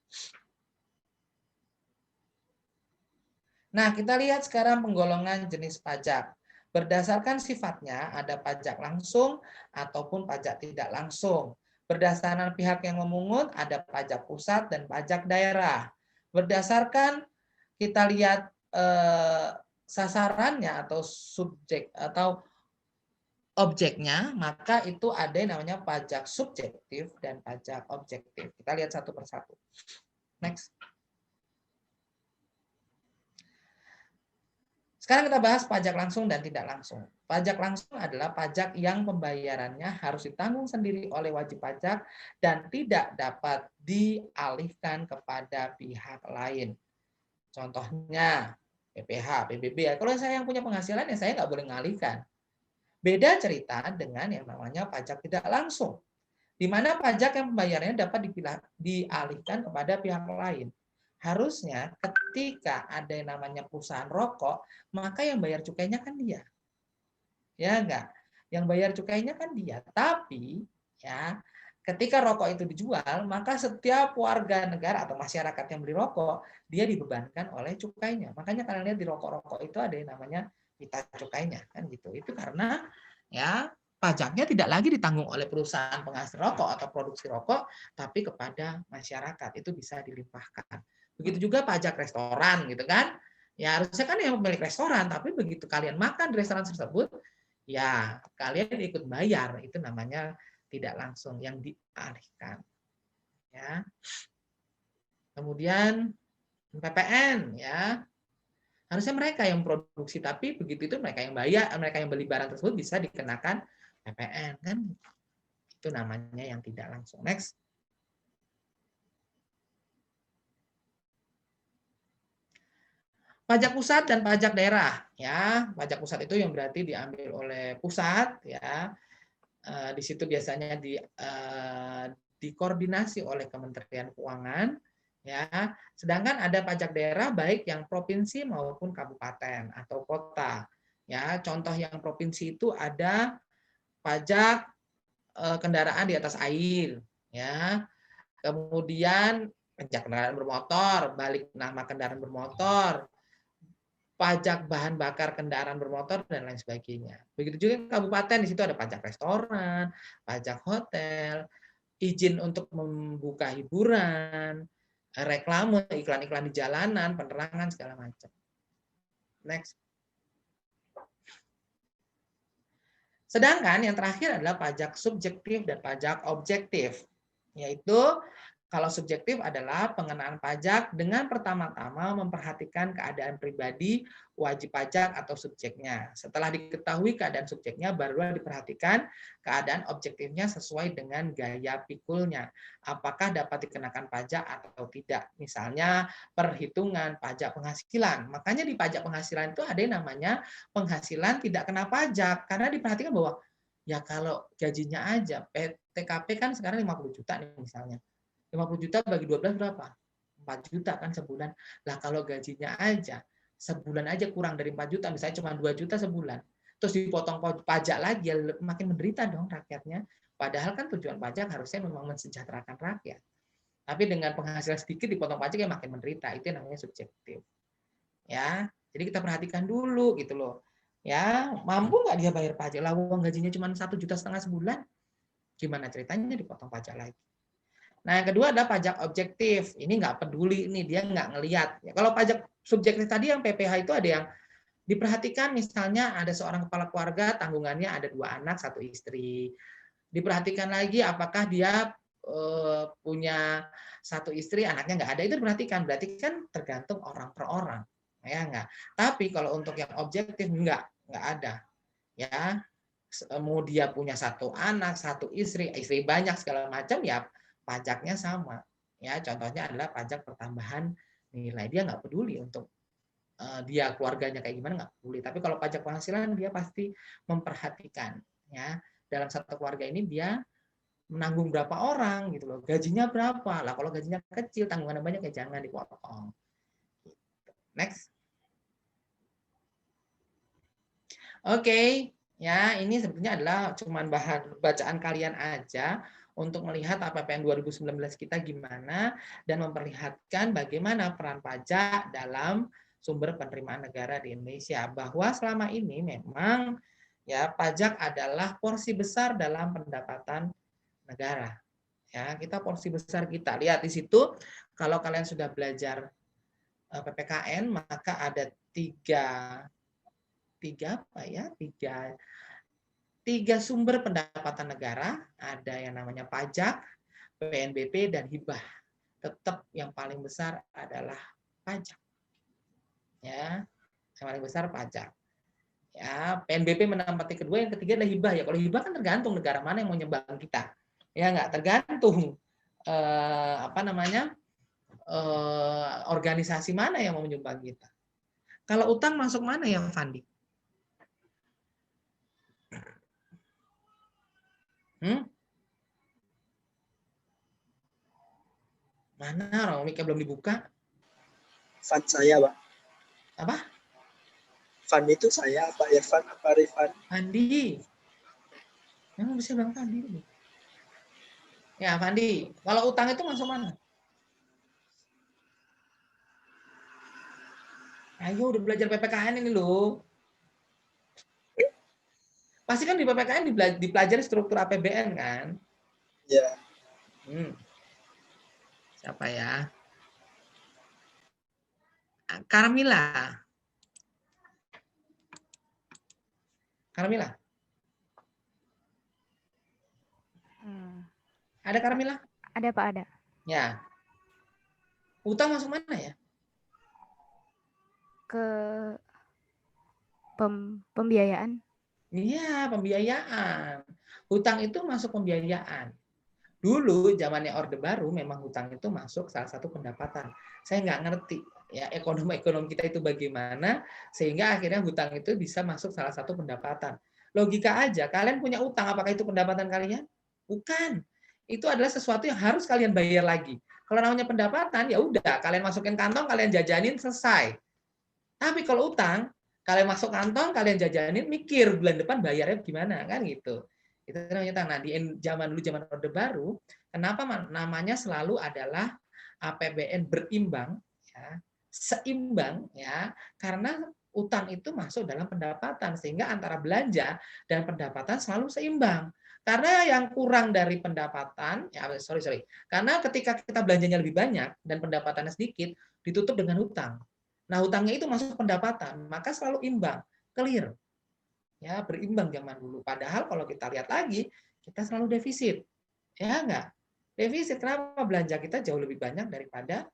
Nah, kita lihat sekarang penggolongan jenis pajak. Berdasarkan sifatnya, ada pajak langsung ataupun pajak tidak langsung. Berdasarkan pihak yang memungut, ada pajak pusat dan pajak daerah. Berdasarkan kita lihat sasarannya atau subjek atau objeknya, maka itu ada yang namanya pajak subjektif dan pajak objektif. Kita lihat satu persatu. Next. Sekarang kita bahas pajak langsung dan tidak langsung. Pajak langsung adalah pajak yang pembayarannya harus ditanggung sendiri oleh wajib pajak dan tidak dapat dialihkan kepada pihak lain. Contohnya PPh, PBB. Kalau saya yang punya penghasilan, ya saya nggak boleh mengalihkan. Beda cerita dengan yang namanya pajak tidak langsung, di mana pajak yang pembayarannya dapat dialihkan kepada pihak lain. Harusnya ketika ada yang namanya perusahaan rokok, maka yang bayar cukainya kan dia. Ya enggak? Yang bayar cukainya kan dia. Tapi ya, ketika rokok itu dijual, maka setiap warga negara atau masyarakat yang beli rokok, dia dibebankan oleh cukainya. Makanya kalian lihat di rokok-rokok itu ada yang namanya pita cukainya kan gitu. Itu karena ya pajaknya tidak lagi ditanggung oleh perusahaan penghasil rokok atau produksi rokok, tapi kepada masyarakat. Itu bisa dilimpahkan. Begitu juga pajak restoran gitu kan. Ya harusnya kan yang pemilik restoran, tapi begitu kalian makan di restoran tersebut, ya kalian ikut bayar. Itu namanya tidak langsung yang dialihkan. Ya. Kemudian PPN ya. Harusnya mereka yang produksi, tapi begitu itu mereka yang bayar, mereka yang beli barang tersebut bisa dikenakan PPN kan. Itu namanya yang tidak langsung. Next. Pajak pusat dan pajak daerah, ya. Pajak pusat itu yang berarti diambil oleh pusat, ya. Di situ biasanya dikoordinasi oleh Kementerian Keuangan, ya. Sedangkan ada pajak daerah baik yang provinsi maupun kabupaten atau kota, ya. Contoh yang provinsi itu ada pajak kendaraan di atas air, ya. Kemudian pajak kendaraan bermotor, balik nama kendaraan bermotor, pajak bahan bakar kendaraan bermotor dan lain sebagainya. Begitu juga kabupaten, di situ ada pajak restoran, pajak hotel, izin untuk membuka hiburan, reklame, iklan-iklan di jalanan, penerangan segala macam. Next. Sedangkan yang terakhir adalah pajak subjektif dan pajak objektif, yaitu kalau subjektif adalah pengenaan pajak dengan pertama-tama memperhatikan keadaan pribadi wajib pajak atau subjeknya. Setelah diketahui keadaan subjeknya, baru diperhatikan keadaan objektifnya sesuai dengan gaya pikulnya. Apakah dapat dikenakan pajak atau tidak. Misalnya perhitungan pajak penghasilan. Makanya di pajak penghasilan itu ada yang namanya penghasilan tidak kena pajak. Karena diperhatikan bahwa ya kalau gajinya aja, PTKP kan sekarang 50 juta nih misalnya. 50 juta bagi 12 berapa? 4 juta kan sebulan. Lah kalau gajinya aja, sebulan aja kurang dari 4 juta, misalnya cuma 2 juta sebulan. Terus dipotong pajak lagi, ya makin menderita dong rakyatnya. Padahal kan tujuan pajak harusnya memang mensejahterakan rakyat. Tapi dengan penghasilan sedikit dipotong pajak ya makin menderita. Itu yang namanya subjektif. Ya, jadi kita perhatikan dulu gitu loh. Ya, mampu nggak dia bayar pajak? Lah uang gajinya cuma 1,5 juta sebulan. Gimana ceritanya dipotong pajak lagi? Nah, yang kedua adalah pajak objektif. Ini nggak peduli, ini dia nggak ngelihat. Ya, kalau pajak subjektif tadi yang PPh itu ada yang diperhatikan, misalnya ada seorang kepala keluarga, tanggungannya ada 2 anak, 1 istri. Diperhatikan lagi apakah dia punya 1 istri, anaknya nggak ada, itu diperhatikan. Berarti kan tergantung orang per orang. Ya, nggak. Tapi kalau untuk yang objektif nggak ada. Ya, mau dia punya 1 anak, 1 istri banyak segala macam, ya pajaknya sama. Ya, contohnya adalah pajak pertambahan nilai. Dia nggak peduli untuk dia keluarganya kayak gimana, nggak peduli. Tapi kalau pajak penghasilan dia pasti memperhatikan. Ya, dalam satu keluarga ini dia menanggung berapa orang gitu loh. Gajinya berapa? Lah kalau gajinya kecil, tanggungannya banyak ya jangan dipotong. Next. Oke, ya ini sebetulnya adalah cuman bahan bacaan kalian aja untuk melihat APBN 2019 kita gimana dan memperlihatkan bagaimana peran pajak dalam sumber penerimaan negara di Indonesia. Bahwa selama ini memang ya pajak adalah porsi besar dalam pendapatan negara. Ya, kita porsi besar kita. Lihat di situ kalau kalian sudah belajar PPKN maka ada tiga sumber pendapatan negara, ada yang namanya pajak, PNBP, dan hibah. Tetap yang paling besar adalah pajak. Ya, yang paling besar pajak. Ya, PNBP menempati kedua, yang ketiga adalah hibah. Ya, kalau hibah kan tergantung negara mana yang mau nyumbang kita. Ya, nggak tergantung organisasi mana yang mau menyumbang kita. Kalau utang masuk mana yang Fandi? Mana orang mic belum dibuka? Fund saya, Pak. Apa? Fund itu saya, Pak Irfan, apa Rifan? Fandi. Memang bisa bilang Fandi. Ya, Fandi. Kalau utang itu masuk mana? Ayo, udah belajar PPKN ini loh. Pasti kan di PPKN dipelajari struktur APBN kan? Ya. Siapa ya? Carmila. Ada Carmila? Ada Pak, ada. Ya. Utang masuk mana ya? Ke pembiayaan. Iya, pembiayaan. Hutang itu masuk pembiayaan. Dulu zamannya Orde Baru memang hutang itu masuk salah satu pendapatan. Saya nggak ngerti ya ekonomi kita itu bagaimana sehingga akhirnya hutang itu bisa masuk salah satu pendapatan. Logika aja, kalian punya utang, apakah itu pendapatan kalian? Bukan. Itu adalah sesuatu yang harus kalian bayar lagi. Kalau namanya pendapatan, ya udah, kalian masukin kantong, kalian jajanin, selesai. Tapi kalau utang, kalian masuk kantong, kalian jajanin, mikir bulan depan bayarnya gimana, kan gitu. Itu namanya utang. Nah, di zaman dulu, zaman Orde Baru, kenapa namanya selalu adalah APBN berimbang, ya, seimbang, ya, karena utang itu masuk dalam pendapatan sehingga antara belanja dan pendapatan selalu seimbang. Karena yang kurang dari pendapatan, ya sorry, karena ketika kita belanjanya lebih banyak dan pendapatannya sedikit, ditutup dengan hutang. Nah, hutangnya itu masuk pendapatan, maka selalu imbang, clear. Ya, berimbang zaman dulu. Padahal kalau kita lihat lagi, kita selalu defisit. Ya enggak? Defisit, kenapa belanja kita jauh lebih banyak daripada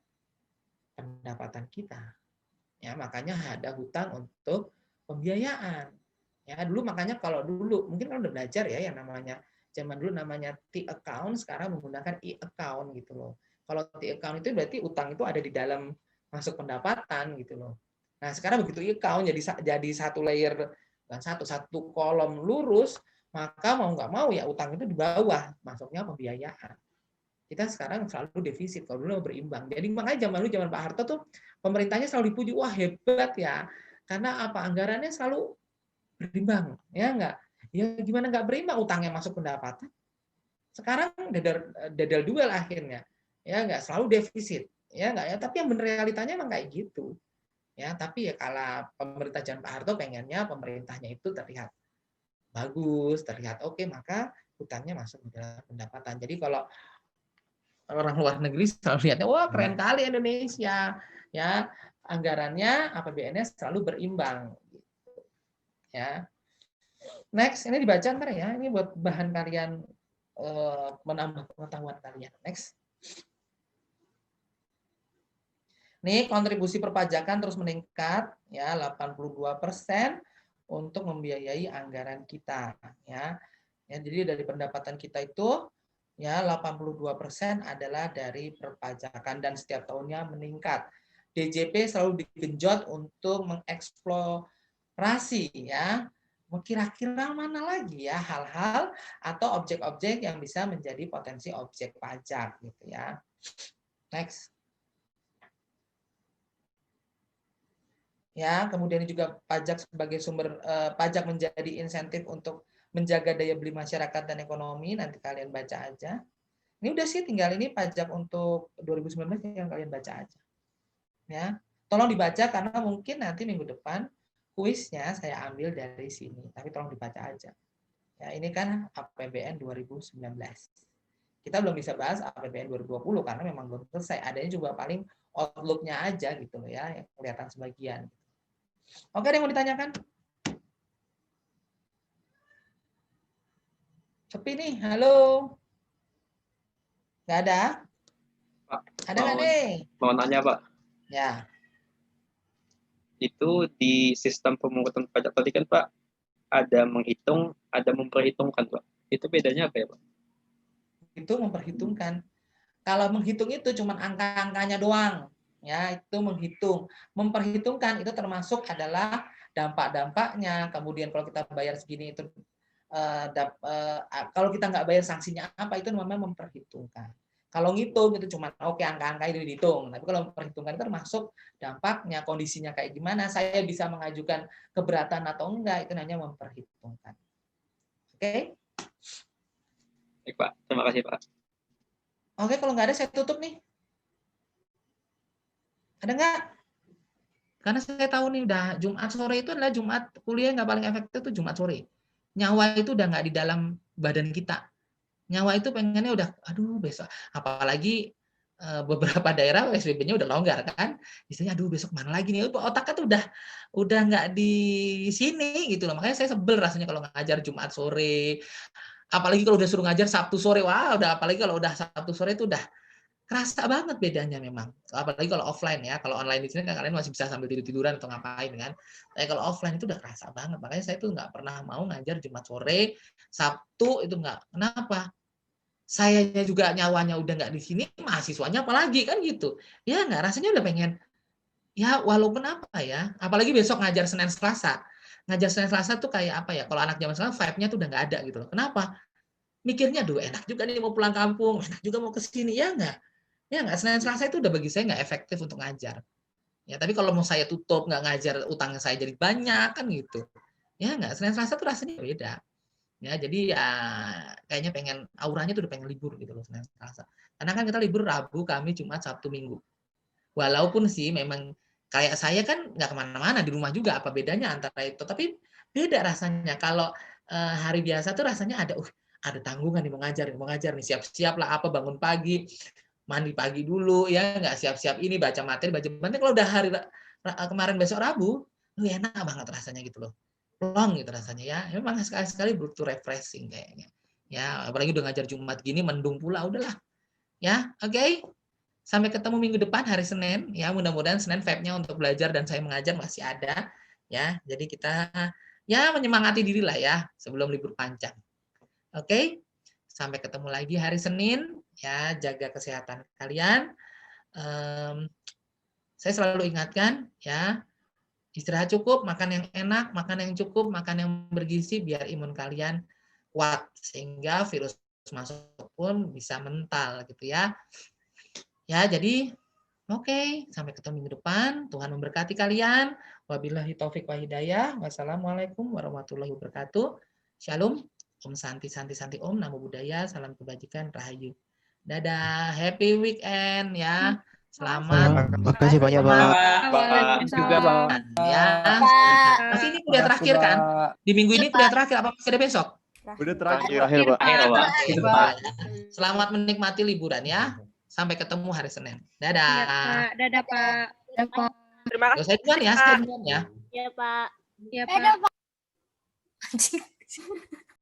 pendapatan kita. Ya, makanya ada hutang untuk pembiayaan. Ya, dulu makanya kalau dulu mungkin kalau udah belajar ya yang namanya zaman dulu namanya T-account, sekarang menggunakan E-account gitu loh. Kalau T-account itu berarti utang itu ada di dalam masuk pendapatan gitu loh. Nah, sekarang begitu E-account jadi satu layer dan satu kolom lurus, maka mau nggak mau ya utang itu di bawah masuknya pembiayaan. Kita sekarang selalu defisit, kalau dulu berimbang. Jadi makanya zaman dulu, zaman Pak Harto tuh pemerintahnya selalu dipuji, wah hebat ya. Karena apa? Anggarannya selalu berimbang, ya enggak? Ya gimana enggak berimbang, utangnya masuk pendapatan. Sekarang dedel duel akhirnya. Ya enggak, selalu defisit. Ya enggak ya, tapi yang benar realitanya emang kayak gitu. Ya, tapi ya kalau pemerintah zaman Pak Harto pengennya pemerintahnya itu terlihat bagus, terlihat oke, maka utangnya masuk ke dalam pendapatan. Jadi kalau orang luar negeri selalu lihatnya, wah keren kali Indonesia, ya anggarannya APBN-nya selalu berimbang. Ya, next ini dibaca ntar ya, ini buat bahan kalian menambah pengetahuan kalian. Next, nih kontribusi perpajakan terus meningkat, ya 82% untuk membiayai anggaran kita, ya. Ya, jadi dari pendapatan kita itu ya 82% adalah dari perpajakan dan setiap tahunnya meningkat. DJP selalu digenjot untuk mengeksplorasi ya. Kira-kira mana lagi ya hal-hal atau objek-objek yang bisa menjadi potensi objek pajak gitu ya. Next. Ya, kemudian juga pajak sebagai sumber pajak menjadi insentif untuk menjaga daya beli masyarakat dan ekonomi, nanti kalian baca aja. Ini udah sih, tinggal ini pajak untuk 2019 yang kalian baca aja. Ya, tolong dibaca karena mungkin nanti minggu depan kuisnya saya ambil dari sini, tapi tolong dibaca aja. Ya, ini kan APBN 2019. Kita belum bisa bahas APBN 2020 karena memang belum selesai. Adanya juga paling outlook-nya aja gitu loh ya, yang kelihatan sebagian. Oke, ada yang mau ditanyakan? Sepi nih, halo. Nggak ada? Pak, Ada nggak nih? mau nanya Pak, Ya, itu di sistem pemungutan pajak tadi kan Pak, ada menghitung, ada memperhitungkan Pak. Itu bedanya apa ya Pak? itu memperhitungkan. Kalau menghitung itu cuma angka-angkanya doang. Ya, itu menghitung. Memperhitungkan itu termasuk adalah dampak-dampaknya. Kemudian kalau kita bayar segini itu kalau kita nggak bayar sanksinya apa, itu namanya memperhitungkan. Kalau ngitung itu cuma oke angka-angka itu dihitung, tapi kalau memperhitungkan itu termasuk dampaknya, kondisinya kayak gimana, saya bisa mengajukan keberatan atau enggak, itu namanya memperhitungkan. Oke? Baik Pak, terima kasih Pak. Oke, kalau nggak ada saya tutup nih. Ada nggak? Karena saya tahu nih udah Jumat sore itu adalah Jumat kuliah nggak paling efektif itu Jumat sore. Nyawa itu udah nggak di dalam badan kita. Nyawa itu pengennya udah, aduh besok. Apalagi beberapa daerah PSBB-nya udah longgar kan. Istilahnya, aduh besok mana lagi nih. Otaknya tuh udah nggak di sini gitu loh. Makanya saya sebel rasanya kalau ngajar Jumat sore. Apalagi kalau udah suruh ngajar Sabtu sore. Wah, apalagi kalau udah Sabtu sore itu udah kerasa banget bedanya memang. Apalagi kalau offline ya. Kalau online di sini kan kalian masih bisa sambil tidur-tiduran atau ngapain kan. Tapi kalau offline itu udah kerasa banget. Makanya saya tuh nggak pernah mau ngajar Jumat sore, Sabtu itu nggak. Kenapa? Sayanya juga nyawanya udah nggak di sini, mahasiswanya apalagi kan gitu. Ya nggak, rasanya udah pengen ya walaupun apa ya, apalagi besok ngajar Senin Selasa. Ngajar Senin Selasa tuh kayak apa ya, kalau anak zaman sekarang vibe-nya tuh udah nggak ada gitu loh. Kenapa? Mikirnya, duh enak juga nih mau pulang kampung, enak juga mau ke sini, ya nggak? Ya nggak, Senin Selasa itu udah bagi saya nggak efektif untuk ngajar. Ya, tapi kalau mau saya tutup, nggak ngajar, utangnya saya jadi banyak, kan gitu. Ya nggak, Senin Selasa tuh rasanya beda. Ya, jadi ya kayaknya pengen, auranya tuh udah pengen libur gitu loh Senin Selasa. Karena kan kita libur Rabu, Kamis, Jumat, Sabtu, Minggu. Walaupun sih memang kayak saya kan nggak kemana-mana, di rumah juga, apa bedanya antara itu. Tapi beda rasanya kalau hari biasa tuh rasanya ada tanggungan nih, mau ngajar nih, siap-siap lah, apa bangun pagi, mandi pagi dulu, ya nggak, siap-siap ini, baca materi. Kalau udah hari kemarin besok Rabu, enak banget rasanya gitu loh. Long gitu rasanya ya. Memang sekali-sekali butuh refreshing kayaknya. Ya, apalagi udah ngajar Jumat gini, mendung pula, udahlah. Ya, oke. Sampai ketemu minggu depan hari Senin. Ya, mudah-mudahan Senin vibe-nya untuk belajar dan saya mengajar masih ada. Ya, jadi kita ya menyemangati diri lah ya sebelum libur panjang. Oke. Sampai ketemu lagi hari Senin. Ya, jaga kesehatan kalian. Saya selalu ingatkan ya, istirahat cukup, makan yang enak, makan yang cukup, makan yang bergizi biar imun kalian kuat sehingga virus masuk pun bisa mental gitu ya. Ya, jadi oke, sampai ketemu minggu depan. Tuhan memberkati kalian. Wabillahi taufik wa hidayah. Wassalamualaikum warahmatullahi wabarakatuh. Shalom. Om Santi Santi Santi Om. Namo Buddhaya. Salam kebajikan. Rahayu. Dadah. Happy weekend ya. Selamat. Terima kasih banyak, Pak. Pak juga, Pak. Ya. Masih ini kuliah terakhir kan? Di minggu ini kuliah terakhir. Apa masih ada besok? Udah terakhir. Terakhir, Pak. Akhir, Pak. Oke, Pak. Selamat menikmati liburan ya. Sampai ketemu hari Senin. Dadah. Dadah, Pak. Dadah, Pak. Terima kasih. Saya duluan ya, saya duluan ya. Ya, Pak. Iya, Pak.